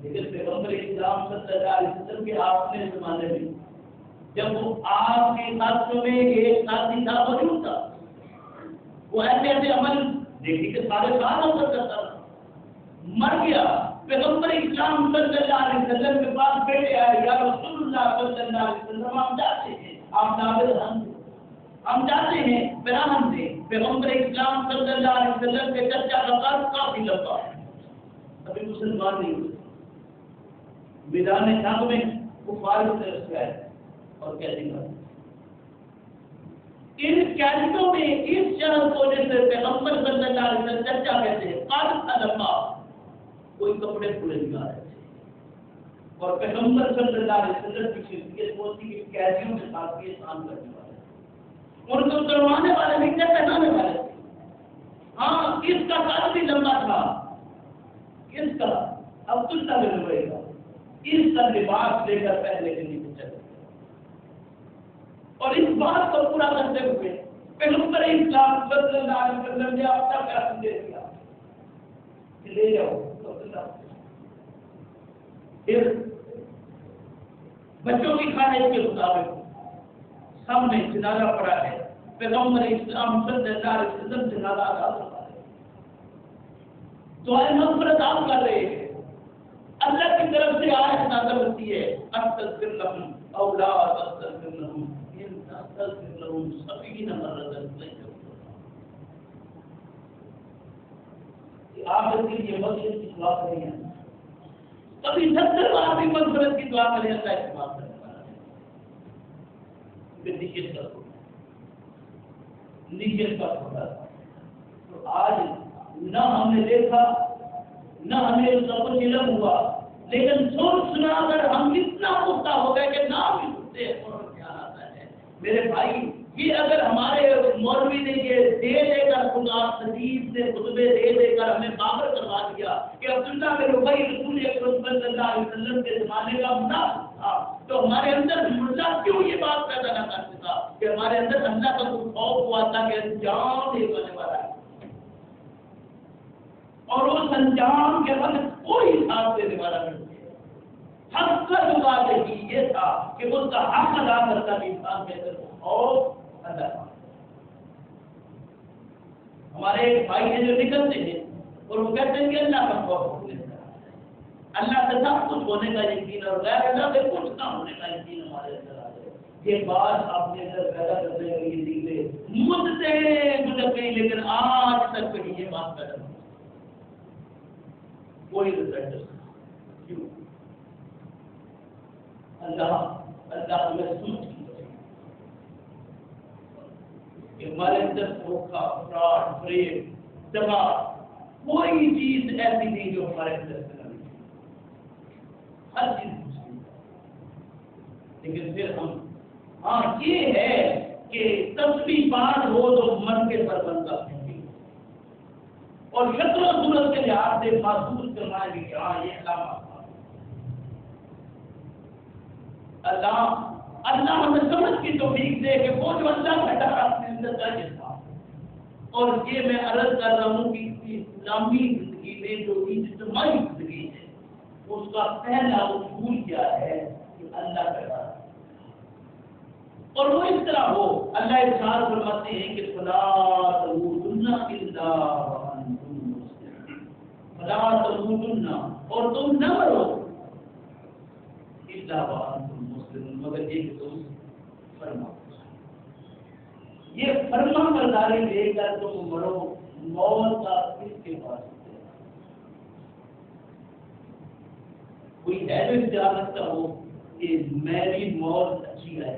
لیکن پیغمبر اسلام صلی اللہ علیہ وسلم کے اپنے زمانے میں جب وہ آپ کے ساتھوں میں ایک ساتھی تھا موجود تھا، وہ ایسے ایسے عمل دیکھی کہ سارے سال اثر کرتا تھا، مر گیا، پیغمبر اسلام صلی اللہ علیہ وسلم کے پاس بیٹھے آئے، یا رسول اللہ صلی اللہ علیہ وسلم ہم جاتے ہیں، آپ نابل ہم جاتے ہیں براہم سے، پیغمبر اسلام صلی اللہ علیہ وسلم کے چچا کا قرض کافی لمبا ہے، ابھی مسلمان نہیں ہوئے، میدان جنگ میں کفار کی طرف سے آئے اور قیدی بنے، ان قیدیوں میں اس شہر کو جیسے پیغمبر صلی اللہ علیہ وسلم چچا کہتے ہیں، قرض لمبا، کوئی کپڑے پورے نہیں آ رہے تھے، اور پیغمبر صلی اللہ علیہ وسلم کی شخصیت ہوتی کہ قیدیوں کے ساتھ یہ کام کرنے والے، ان کو کروانے والے بھی کیا پہنانے والے تھے، ہاں اس کا قد بھی لمبا تھا، اس کا عبداللہ بن ابی کا اس کا لباس لے کر پہلے کے لیے چلے، اور اس بات کو پورا کرتے ہوئے پیغمبر اسلام صلی اللہ علیہ وسلم نے اپنا فیصلہ دے دیا کہ لے جاؤ پھر بچوں کی خواہش کے مطابق سب نے جنازہ پڑھا ہے، پیغمبر اسلام صلی اللہ علیہ وسلم جنازہ ادا کروا رہے ہیں، دعائیں مغفرت آپ کر رہے ہیں، اللہ کی طرف سے آیت نازل ہوتی ہے استغفر لهم او لا استغفر لهم ان استغفر لهم 70 مرة آپ کے لیے مغفرت کی دعا کریں ہیں، کبھی 70 بار بھی مغفرت کی دعا کریں، اللہ اس بات کرنے والا ہے، نیت کرو، نیت کا ہوتا ہے، تو آج نہ ہم نے دیکھا نہ ہمیں اس کا کچھ علم ہوا، لیکن سوچ سنا اگر ہم اتنا پختہ ہو گئے کہ نام ہی سنتے ہیں اور کیا آتا ہے، میرے بھائی یہ اگر ہمارے مولوی نے یہ دے کر خدا حدیث سے خطبے دے کر ہمیں باور کروا دیا کہ عبداللہ بن ابی رسول اکرم صلی اللہ علیہ وسلم کے زمانے کا منافق تھا، تو ہمارے اندر اللہ کیوں یہ بات پیدا نہ کر سکا کہ ہمارے اندر اللہ کا کوئی خوف ہوا تھا کہ انجام یہ ہونے والا ہے، اور اس انجام کے وقت کوئی ساتھ دینے والا نہیں، حق کا جو بات یہ تھا کہ اس کا حق ادا کرتا بھی انسان کے اندر اور اللہ، ہمارے ایک بھائی ہیں جو نکلتے ہیں اور وہ کہتے ہیں کہ اللہ کا خوف ہو لیتا ہے، اللہ سے سب کچھ ہونے کا یقین اور غیر اللہ سے کچھ نہ ہونے کا یقین ہمارے اندر آ جائے. یہ بات اپنے اندر پیدا کرنے کے لیے نکلے مدتیں گزر گئی لیکن آج تک کہیں یہ بات پیدا نہیں کوئی رزلٹ. کیوں؟ اللہ ہمیں سمجھ کہ ہمارے اندر دھوکہ فراڈ فریب دبا کوئی چیز ایسی نہیں جو ہمارے اندر سے نہیں ہر چیز. لیکن پھر ہم یہ ہے کہ تسبیح بات ہو تو من کے پر بنتا ہے اور شکل و صورت کے لحاظ سے محسوس کروائیں گے کہ یہ علامات اللہ ہمیں سمجھ کی توفیق دے کہ وہ جو اللہ کا ڈر اپنے اندر درج تھا. اور یہ میں عرض کر رہا ہوں کہ اسلامی زندگی میں جو اجتماعی زندگی ہے اس کا پہلا اصول کیا ہے کہ اللہ کا ڈر. اور وہ اس طرح ہو اللہ ارشاد فرماتے ہیں کہ فلا تموتن الا وانتم مسلمون. فلا تموتن اور تم نہ مرو الا وانتم مسلمون مگر یہ کہ تم فرما یہ فرما برداری لے کر تم مرو. موت کا کس کے پاس کوئی ہے جو اختیار رکھتا ہو کہ میری موت اچھی ہے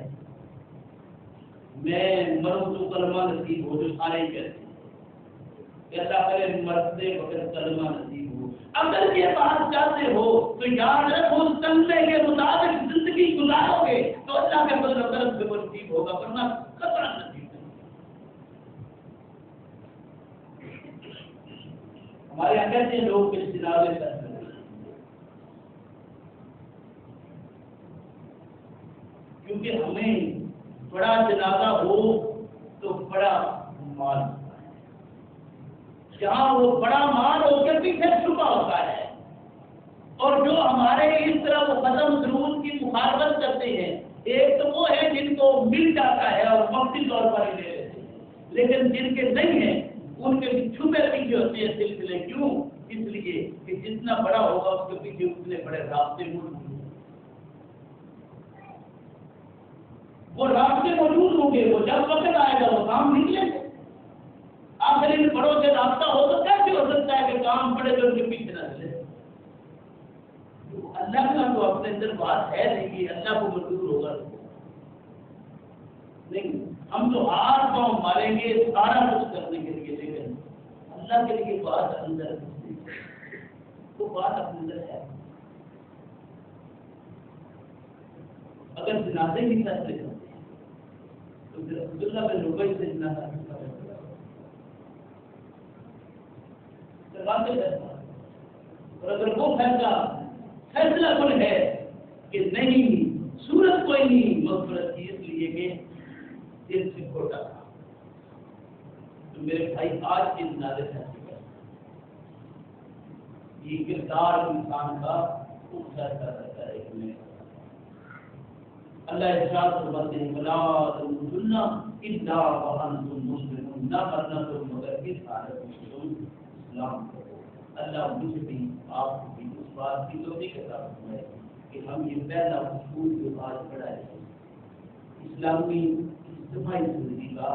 میں مروں تو کلمہ نصیب ہو جو سارے ہی کہتے ہیں اللہ کرے مرتے وقت کلمہ نصیب ہو. اگر یہ بات چاہتے ہو تو یاد رکھو اس کلمے کے مطابق زندگی گزارو گے تو اللہ کے فضل و کرم سے نصیب ہوگا ورنہ خطرہ نصیب نہیں. ہمارے یہاں کہتے ہیں لوگ اس جنازے کا کیونکہ ہمیں بڑا جنازہ ہو تو بڑا مال جہاں وہ بڑا مال ہو کے پیچھے چھپا ہوتا ہے. اور جو ہمارے اس طرح وہ قدم درود کی مخالفت کرتے ہیں ایک تو وہ ہے جن کو مل جاتا ہے اور وقتی طور پر ہی لے لیتے ہیں لیکن جن کے نہیں ہیں ان کے چھپے پیچھے ہوتے ہیں سلسلے. کیوں؟ اس لیے کہ جتنا بڑا ہوگا اس کے پیچھے اتنے بڑے راستے موجود ہوں وہ راستے موجود ہوں گے. وہ جب وقت آئے گا وہ کام نکلیں گے. آخر ان بڑوں سے رابطہ ہو تو کیسے ہو سکتا ہے کہ کام پڑے تو ان کے پیچھے نہ چلے. اللہ کا تو اپنے اندر بات ہے نہیں کہ اللہ کو منظور ہوگا نہیں. ہم تو ہاتھ پاؤں ماریں گے سارا کچھ کرنے کے لیے لیکن اللہ کے لیے بات اندر وہ بات اپنے اندر ہے. اگر جنازے کی فیصلے کرتے ہیں تو پھر عبداللہ بن ربیع سے جنازہ اور اگر وہ فیصلہ کن ہے کہ نہیں صورت کوئی نہیں مغفرت کی اس لیے کہ دل سے کھوٹا تھا تو میرے بھائی آج کے جنازے فیصلے یہ کردار انسان کا خوب فیصلہ کرتا ہے کہ اللہ ارشاد فرماتے ہیں ولا تموتن الا وانتم مسلمون. نہ مرنا تو مگر اس حالت میں تم اسلام کرو. اللہ مجھے بھی آپ کو بھی اس بات کی توفیق عطا فرمائے کہ ہم یہ پہلا اصول جو آج پڑھا ہے اسلامی اجتماعی زندگی کا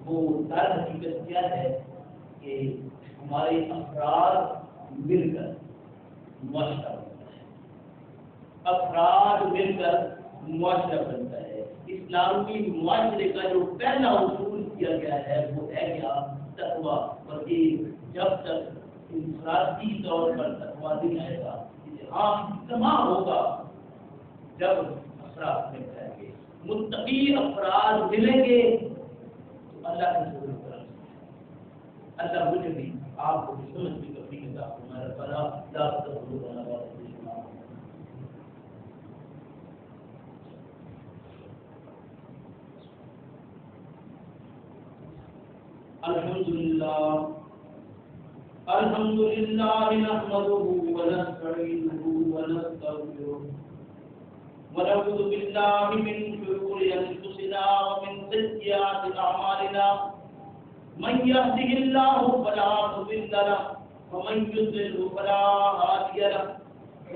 وہ در حقیقت کیا ہے کہ ہمارے افراد مل کر معاشرہ بنتا ہے. افراد مل کر معاشرہ بنتا ہے. اسلامی معاشرے کا جو پہلا اصول کیا گیا ہے وہ ہے کیا تقویٰ. اور یہ جب تک انفرادی طور پر تقویٰ نہیں آئے گا اجتماع ہوگا جب افراد مل جائیں گے متقی افراد ملیں گے تو اللہ کی ضرورت کریں. اللہ مجھے بھی آپ کو بھی سمجھ کی توفیق عطا فرمائے. ربنا لا تزغ قلوبنا الحمد لله نحمده ونستعينه ونستغفره ونعوذ بالله من شرور انفسنا ومن سيئات اعمالنا من يهده الله فلا مضل له ومن يضلل فلا هادي له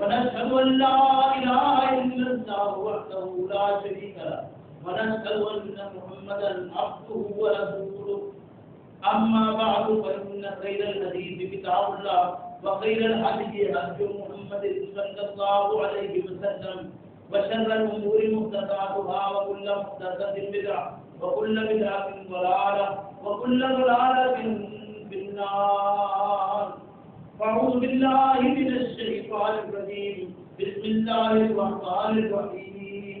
ونشهد أن لا إله إلا الله وحده لا شريك له ونشهد أن محمدا عبده ورسوله أما بعد فإن خير الحديث كتاب الله وخير الهدي هدي محمد صلى الله عليه وسلم وشر الأمور محدثاتها وكل محدثة بدعة وكل بدعة ضلالة وكل ضلالة في النار. أعوذ بالله من الشيطان الرجيم. بسم الله الرحمن الرحيم.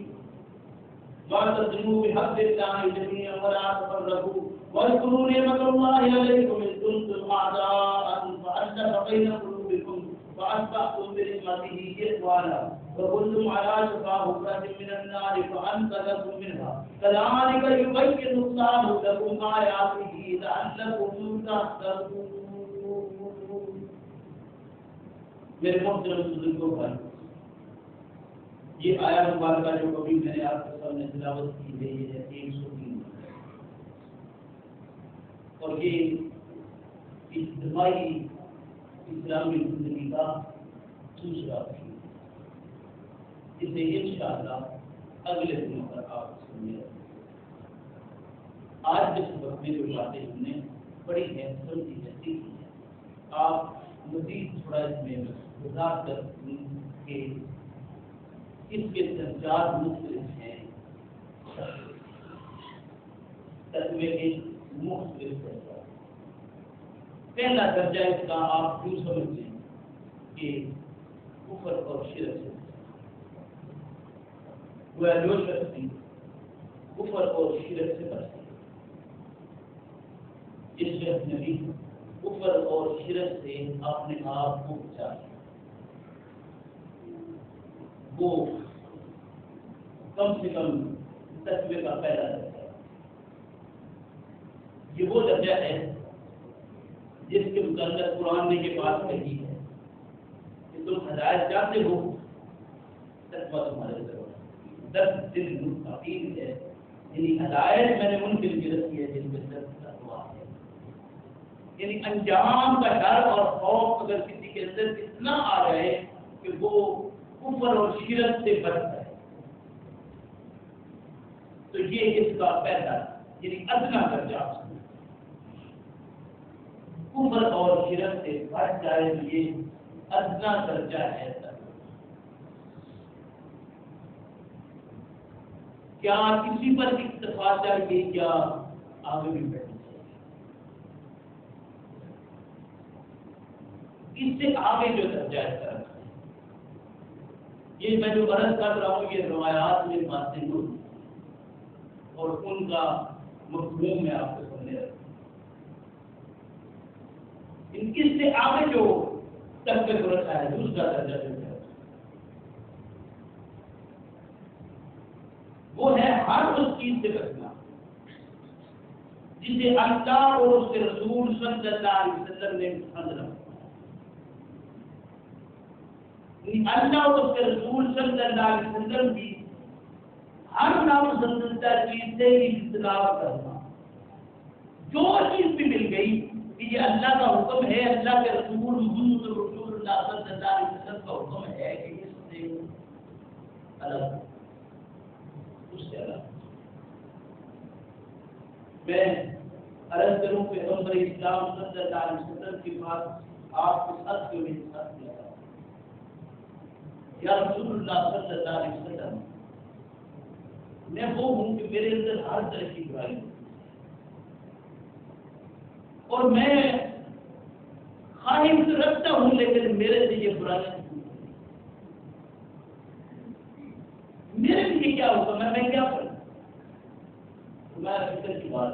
واعتصموا بحبل الله جميعا ولا تفرقوا واذكروا نعمة الله عليكم إذ كنتم أعداء فألف بين قلوبكم فأصبحتم بنعمته إخوانا وكنتم على شفا حفرة من النار فأنقذكم منها كذلك يبين الله لكم آياته لعلكم تهتدون. میرے محترم بزرگوں بھائی، یہ آیت مبارکہ جو ابھی میں نے آپ کے سامنے تلاوت کی ہے یہ 103 اور یہ اجتماعی اسلامی زندگی کا دوسرا ہے. اسے انشاءاللہ اگلے دنوں پر آپ سنیں. آج کے سبق میں جو باتیں ہم نے پڑھی ہیں سمجھی ہے سیکھی ہیں، آپ مزید تھوڑا اس میں وضاحت کر کے اس کے درجات مختلف ہیں، تقوی کے مختلف درجات. پہلا درجہ اس کا آپ کیوں سمجھیں کہ کفر اور شرک سے وہ جو شخص کفر اور شرک سے بچتے اس شخص نے بھی کفر اور شرک سے اپنے آپ کو بچایا. وہ کم سے کم تقوی کا پہلا درجہ ہے. یہ وہ درجہ ہے جس کے متعلق قرآن نے یہ بات کہی ہے کہ تم ہدایت چاہتے ہو تقوی تمہارے ضرور 10 دن مستقیم ہے. یعنی ہدایت میں نے ان کے لیے رکھی ہے جن میں تقوی ہے. یعنی انجام کا ڈر اور خوف اگر کسی کے اندر اتنا آ جائے کہ وہ کفر اور شرک سے بچ جائے تو یہ اس کا پہلا یعنی ادنا درجہ کفر اور شرک سے بچ جائے تو یہ ادنا درجہ ہے. کیا کسی پر اکتفا چاہیے کیا آگے بھی بیٹھنا چاہیے؟ اس سے آگے جو درجہ ہے یہ میں جو عرض کر رہا ہوں یہ روایات میں باتیں ہوں اور ان کا مفہوم میں آپ کو سمجھا رہا ہوں. اس سے آگے جو تقوی کو رکھا ہے دوسرا درجہ جو ہے وہ ہے ہر اس چیز سے بچنا جسے اللہ اور اس کے رسول صلی اللہ علیہ وسلم نے پسند رکھا. اللہ اور اس کے رسول صلی اللہ علیہ وسلم کی ہر ناپسندیدہ چیز سے اجتناب کرنا. جو چیز بھی مل گئی کہ یہ اللہ کا حکم ہے، اللہ کے رسول محمد رسول اللہ صلی اللہ علیہ وسلم کا حکم ہے کہ اس سے الگ اس سے الگ. میں عرض کروں کہ پیغمبر اسلام صلی اللہ علیہ وسلم کی بات آپ کے ساتھ کیوں نہیں ساتھ کیا یا رسول اللہ صلی اللہ علیہ وسلم میں وہ ہوں کہ میرے اندر ہر طرح کی برائی اور میں خواہش رکھتا ہوں لیکن میرے سے یہ برائی میرے لیے کیا ہوگا میں کیا کروں. تمہارا فکر کی بات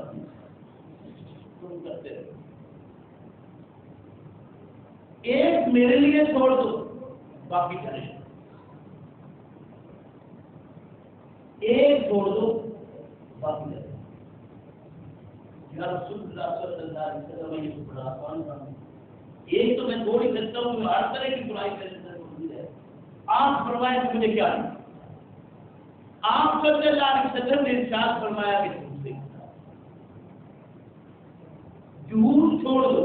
تم کرتے رہو. ایک میرے لیے چھوڑ دو باقی کریں. ایک چھوڑ دو باقی کریں. یا رسول اللہ صلی اللہ علیہ وسلم یہ تو بڑا آسان کام ہے. ایک تو میں چھوڑ ہی سکتا ہوں ہر طرح کی برائی میرے اندر موجود ہے. آپ فرمائیں کہ مجھے کیا نہیں. آپ صلی اللہ علیہ وسلم نے ارشاد فرمایا کہ تم سے جھوٹ چھوڑ دو.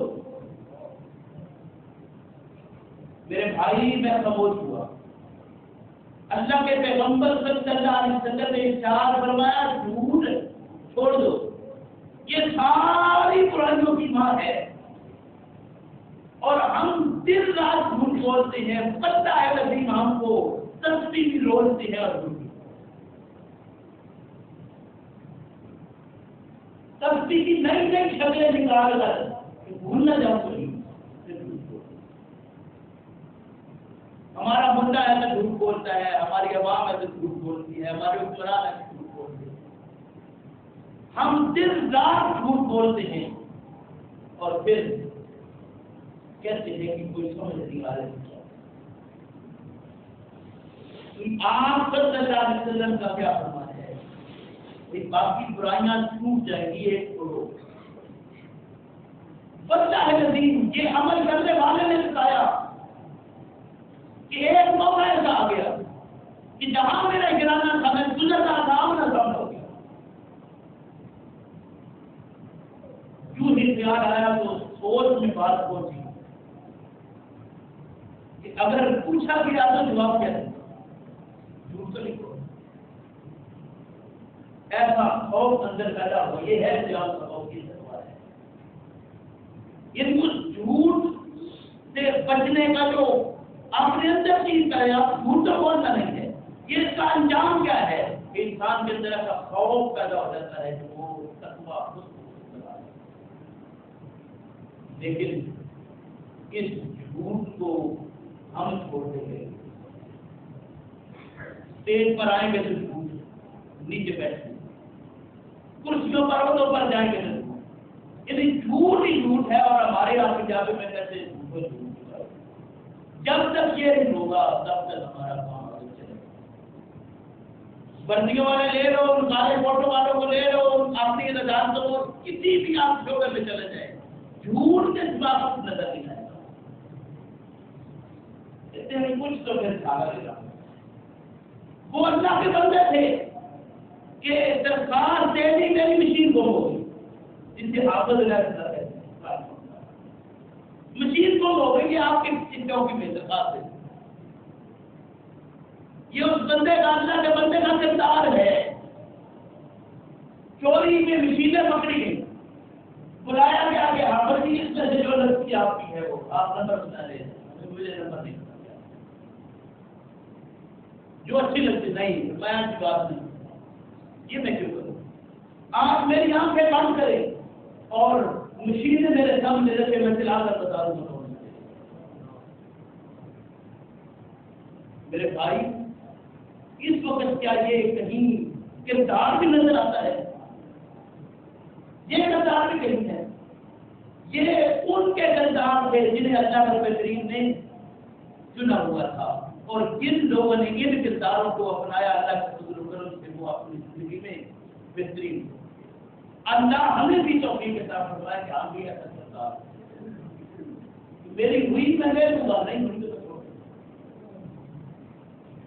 میرے بھائی میں خاموش ہوا. اللہ کے پیغمبر صلی اللہ علیہ وسلم نے ارشاد فرمایا جھوٹ چھوڑ دو، یہ ساری برائیوں کی ماں ہے. اور ہم دن رات جھوٹ بولتے ہیں، پتہ ہے وسیم ہم کو تسبیح بھی روزتے ہیں اور جھوٹ تسبیح کی نئی نئی شکلیں نکال کر بھول نہ جاؤ کوئی. ہمارا بندہ ہے تو جھوٹ بولتا ہے، ہماری عوام ہے تو جھوٹ بولتی ہے، ہمارے حکمران ہے تو جھوٹ بولتے ہیں. ہم دن رات جھوٹ بولتے ہیں اور پھر کہتے ہیں کہ کوئی سمجھ نہیں آ رہی. آپ صلی اللہ علیہ وسلم کا کیا فرمان ہے؟ باقی برائیاں چھوٹ جائیں گی ایک چھوڑو. بندہ ہے نظیم، یہ عمل کرنے والے نے بتایا کہ ایک موقع ایسا آ گیا کہ جہاں میرا گرانا تھا میں گزر رہا تھا نہ سامنا ہو گیا. کیوں ہی خیال آیا تو سوچ میں بات پہنچی کہ اگر پوچھا گیا تو جواب کیا دیں؟ جھوٹ تو نہیں بولو. ایسا خوف اندر پیدا ہو، یہ ہے جان خوف کی سوال ہے. یہ جھوٹ سے بچنے کا جو اپنے اندر چیز کرے، آپ جھوٹ تو بولنا نہیں ہے. یہ اس کا انجام کیا ہے کہ انسان کے اندر کا خوف پیدا ہو جاتا ہے جو وہ تقویٰ لیکن اس جھوٹ کو ہم چھوڑ دیں گے. اسٹیج پر آئیں گے تو جھوٹ، نیچے بیٹھیں گے، کرسیوں پر عہدوں پر جائیں گے تو جھوٹ. یعنی جھوٹ ہی جھوٹ ہے. اور ہمارے آپ کی جگہ میں کیسے جھوٹ جب تک یہ نہیں ہوگا تب تک ہمارا کام آگے چلے گا. بندیوں والے لے لو، سارے فوٹو والوں کو لے لو، اپنی رجحان کو کسی بھی آپ شعبے میں چلے جائیں، جھوٹ کے سوا کچھ نظر نہیں آئے گا. کہتے ہیں کچھ تو پھر کھانا لے گا. وہ اللہ کے بندے تھے کہ درخواست دینے میری مشین گم ہو گئی، جس سے حافظ رہتا ہے مشین گم ہو گئی. آپ کی چوکی میں درخواست ہے. یہ اس بندے کا اللہ کے بندے کا کردار ہے. چوری میں مشینیں پکڑی گئی، بلایا گیا کہ حافظ جی اس میں سے جو لڑکی آپ کی ہے وہ آپ نمبر بتا دیں. مجھے نمبر نہیں بتا جو اچھی لگتی نہیں، میں کی بات نہیں، یہ میں کیوں کروں. آپ میری آنکھیں بند کریں اور مشینیں میرے سامنے رکھے، میں چلا کر بتا دوں. میرے بھائی اس وقت کیا یہ کہیں کردار بھی نظر آتا ہے؟ یہ کردار بھی کہیں ہے. یہ ان کے کردار تھے جنہیں اللہ کے بہترین نے چنا ہوا تھا، اور جن لوگوں نے ان کرداروں کو اپنایا اللہ کے فضل و کرم سے وہ اپنی زندگی میں بہترین. اللہ ہمیں بھی توفیق کے ساتھ فرمایا کہ ہم بھی ایسا کردار میری ہوئی میں لے لوں گا، نہیں ہوئی تو چھوڑ.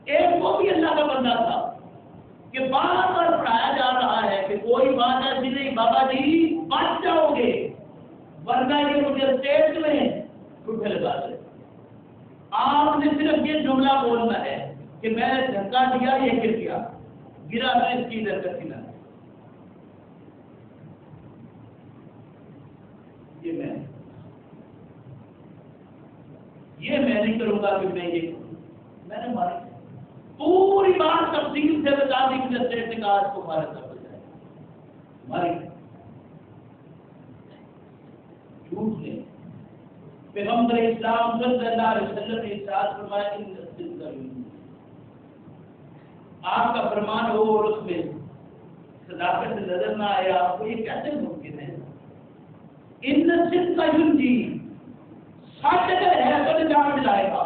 ایک وہ بھی اللہ کا بندہ تھا کہ بار بار پڑھایا جا رہا ہے کہ کوئی بات ایسی نہیں بابا جی بچ جاؤ گے، ورنہ یہ مجھے اسٹیج میں ٹوٹے لگا دے. آپ نے صرف یہ جملہ بولنا ہے کہ میں نے دھکا دیا، یہ گر گیا، گرا تو اس کی درکت نہ. یہ میں نہیں کروں گا کہ میں یہ میں نے ماری پوری بات تفصیل سے بتا دی کہ اسٹیٹ نے کہا اس کو مارا تھا بجائے ماری. جھوٹ نے پیغمبر اسلام صلی اللہ علیہ وسلم نے ارشاد فرمایا کہ آپ کا فرمان ہو اور اس میں صداقت سے نظر نہ آئے، آپ کو یہ کیسے ممکن ہے؟ ان صدق کا ینجی، سچ اگر ہے تو نجات دلائے گا.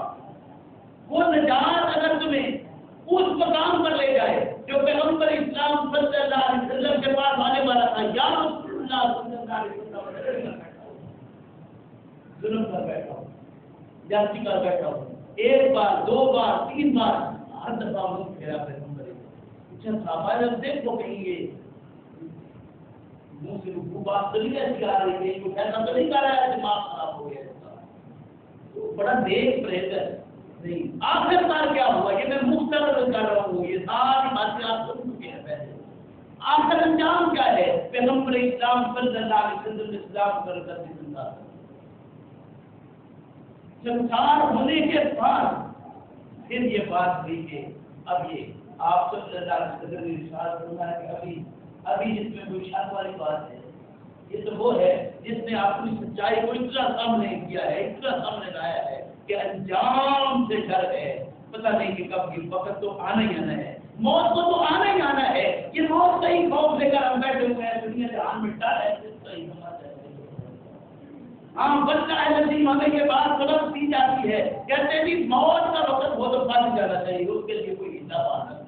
وہ نجات اگر تمہیں اس مقام پر لے جائے جو پیغمبر اسلام صلی اللہ علیہ وسلم کے پاس آنے والا تھا، یا رسول اللہ صلی اللہ علیہ وسلم ظلم کر بیٹھا ہو، جاتی کر بیٹھا ہو، ایک بار دو بار تین بار ہر دفعہ منہ پھیرا پیغمبر اچھا صحابہ جب دیکھو کہیں یہ منہ سے وہ بات تو نہیں ایسی آ رہی ہے، وہ کہنا تو نہیں کر رہا ہے دماغ خراب ہو گیا. بڑا نیک پرہیزگار نہیں. آخر کار کیا ہوا؟ یہ میں مختصر کر رہا ہوں، یہ ساری باتیں آپ سن چکے ہیں پہلے. آخر انجام کیا ہے؟ پیغمبر اسلام صلی اللہ علیہ وسلم اسلام کر کر زندہ سنسار ہونے کے بعد پھر یہ بات ہوئی کہ اب یہ آپ صلی اللہ علیہ وسلم نے ارشاد فرمایا کہ ابھی اس میں کوئی شک والی بات ہے. یہ تو وہ ہے جس نے اپنی سچائی کو اتنا سامنے کیا ہے، اتنا سامنے لایا ہے کہ انجام سے ڈر ہے. پتہ نہیں کہ کب یہ وقت تو آنا ہی آنا ہے، موت کو تو آنا ہی آنا ہے. یہ موت کا ہی خوف لے کر ہم بیٹھے ہوئے ہیں. دنیا جہان میں ڈر ہے، اس کا ہی سمجھ ہے. ہاں بچہ ہے نصیب، ہمیں یہ بات سبق دی جاتی ہے، کہتے ہیں کہ موت کا وقت ہو تو بچ جانا چاہیے، اس کے لیے کوئی حصہ بات ہے.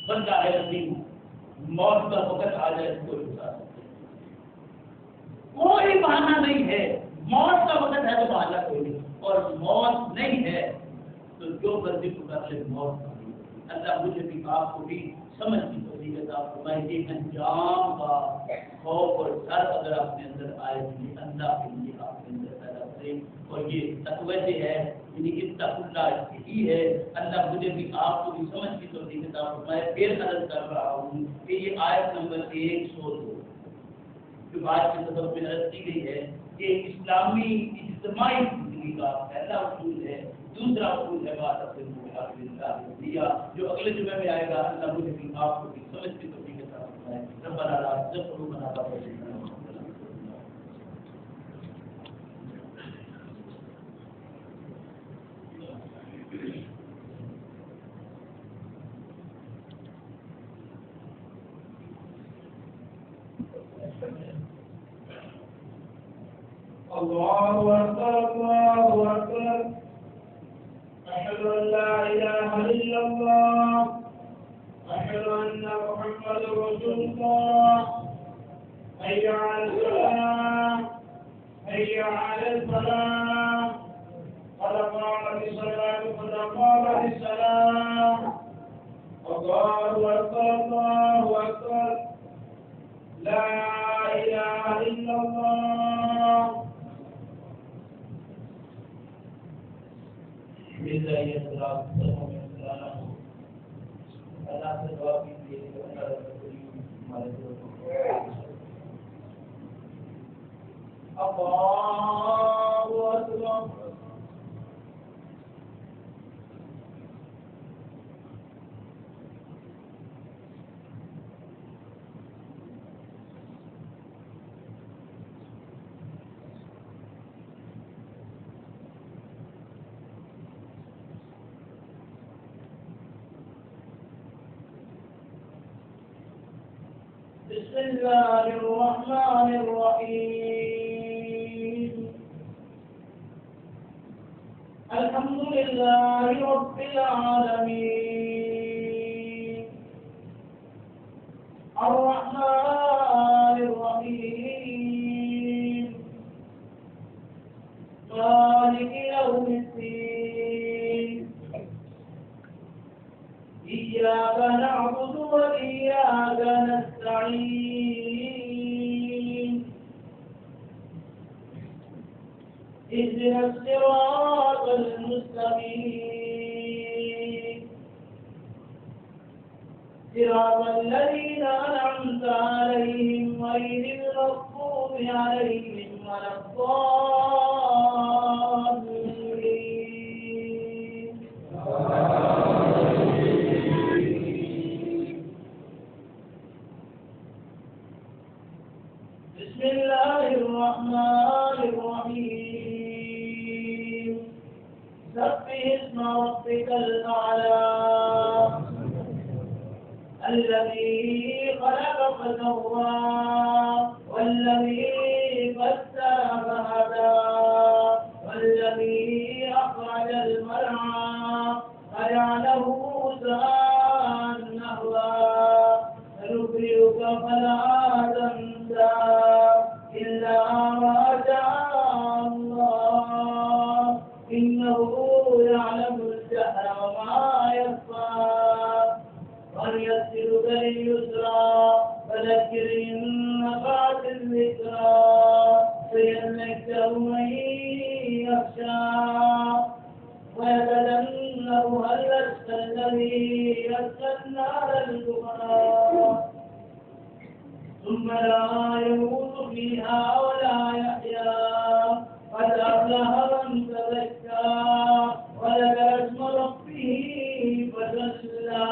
بچہ ہے نصیب، موت کا وقت آ جائے تو کوئی حصہ کوئی بہانہ نہیں ہے. موت کا وقت ہے تو بہانہ کوئی نہیں، اور موت نہیں ہے تو جو مرضی کو کر لے موت نہیں. اللہ مجھے بھی آپ کو بھی سمجھ کی توفیق عطا فرمائے کہ انجام کا خوف اور ڈر اگر اپنے اندر آئے تو اللہ کے لیے آپ کے اندر پیدا کرے. اور یہ تقوی سے ہے، یعنی اتقوا اللہ یہی ہے. اللہ مجھے بھی آپ کو بھی سمجھ کی توفیق عطا فرمائے. پھر عرض کر رہا ہوں کہ یہ آیت نمبر 102 جو بات کے سبب میں عرض کی گئی ہے کہ اسلامی اجتماعی زندگی کا پہلا اصول ہے. دوسرا اصول ہے بات اپنے دیا جو اگلے جمعے میں آئے گا. اللہ مجھے بھی آپ کو بھی سمجھ کی توفیق عطا فرمائے. ربنا لا تزغ قلوبنا بعد إذ هديتنا الله أكبر الله أكبر أشهد أن لا إله إلا الله أشهد أن محمد رسول الله حي على الصلاة حي على الفلاح قد قامت الصلاة قد قامت الصلاة الله أكبر الله أكبر لا إله إلا الله. بسم الله الرحمن الرحيم الحمد لله رب العالمين الرحمن الرحيم مالك يوم الدين إياك نعبد وإياك نستعين اهدنا الصراط المستقيم صراط الذين أنعمت عليهم غير المغضوب عليهم ولا الضالين. بسم الله الرحمن الرحيم سبح اسم ربك الأعلى الذي خلق فسوى والذي قدر فهدى والذي أخرج المرعى فجعله غثاء نحوا سنقرئك فلا تنسى إلا ما شاء الله إنه يعلم الجهر وما يخفى ونيسرك لليسرى فذكر إن نفعت الذكرى يخشى من يخشى ويتجنبها الأشقى الذي يصلى النار الكبرى ثم لا يموت فيها ولا يحيا قد أفلح من تزكى وذكر اسم ربه فصلى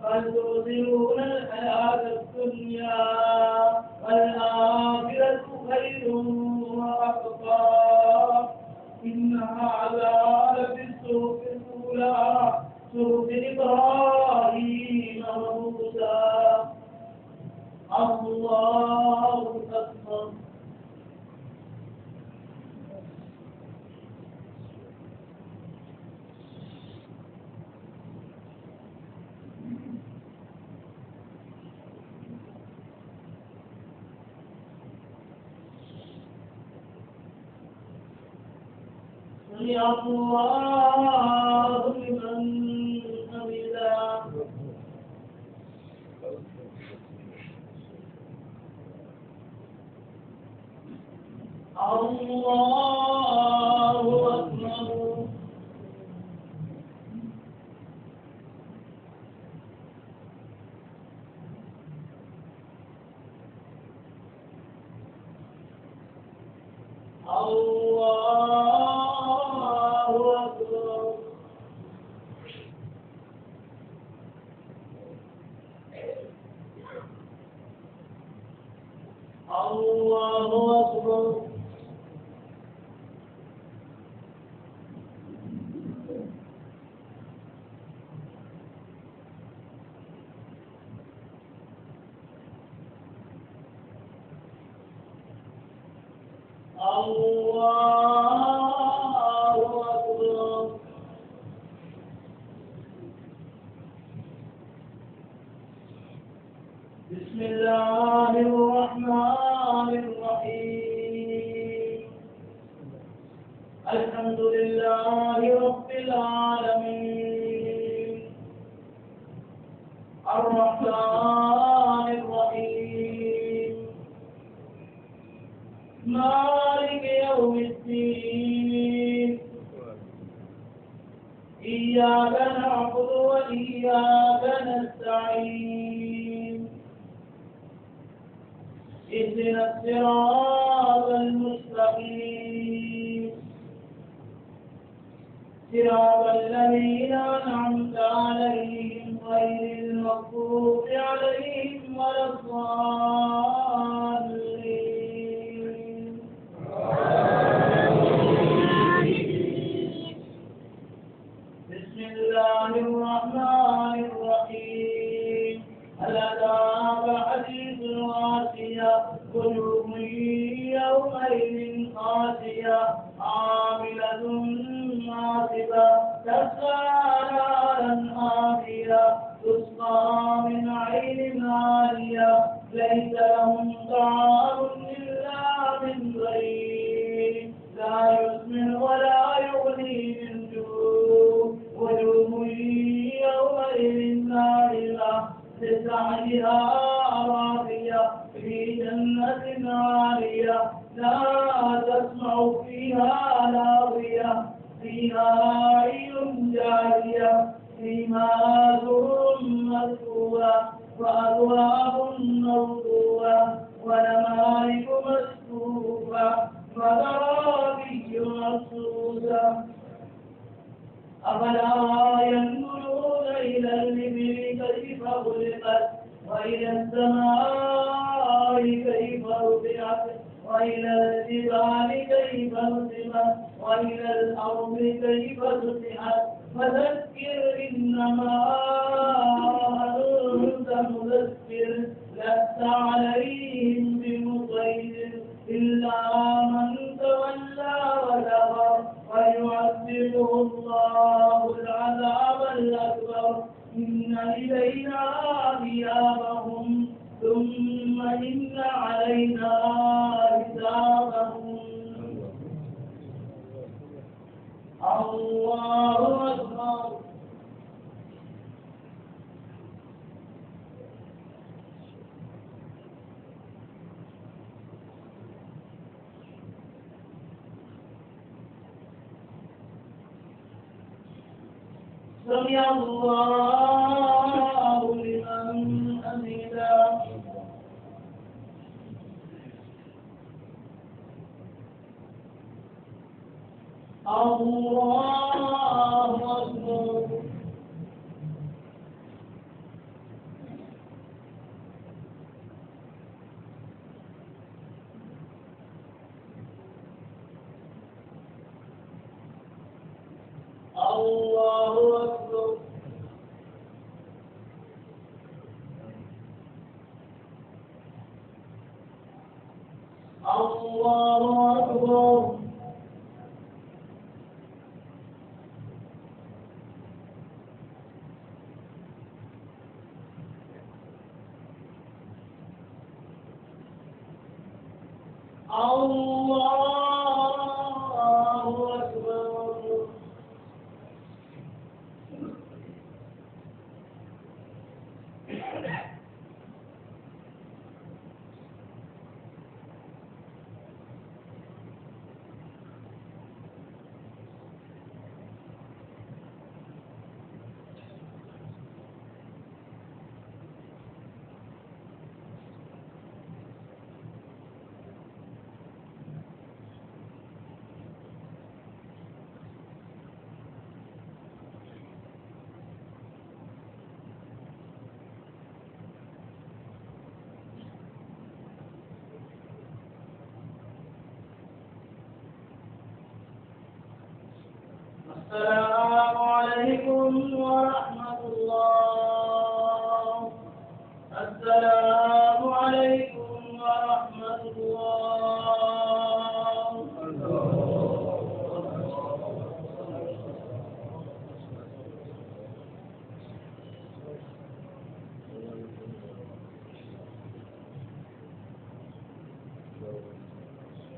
بل تؤثرون الحياة الدنيا والآخرة خير وأبقى إن هذا لفي الصحف الأولى صحف إبراهيم وموسى. الله أكبر. سمع الله لمن حمده. الله أكبر. الله أكبر. الله أكبر. بسم الله الرحمن الرحيم. الحمد لله رب العالمين الرحمن الرحيم مالك يوم الدين إياك نعبد وإياك نستعين اهدنا الصراط المستقيم صراط الذين أنعمت عليهم غير المغضوب عليهم ولا الضالين. بسم الله الرحمن الرحيم. هل أتاك حديث الغاشية وجوه يومئذ خاشية عاملة ناصبة تسعى نارا حامية تسقى من عين آنية ليس لهم طعام إلا من ضريع لا يسمن ولا يغني من جوع وجوه يومئذ ناعمة لسعيها راضية في جنة عالية لا تسمع فيها لاغية فيها عين جارية فيها سرر مرفوعة وأكواب موضوعة ونمارق مصفوفة وزرابي مبثوثة. أفلا ينظرون إلى الإبل كيف خلقت وإلى السماء كيف رفعت وإلى الجبال كيف نصبت وإلى الأرض كيف سطحت فذكر إنما أنت مذكر لست عليهم بمسيطر إلا من تولى وكفر ويعذبه الله العذاب الأكبر. إن إلينا إيابهم ثم إن علينا حسابهم. الله أكبر. سمع الله لمن حمده الله أكبر الله أكبر الله أكبر الله أكبر السلام عليكم ورحمة الله. السلام عليكم ورحمة الله.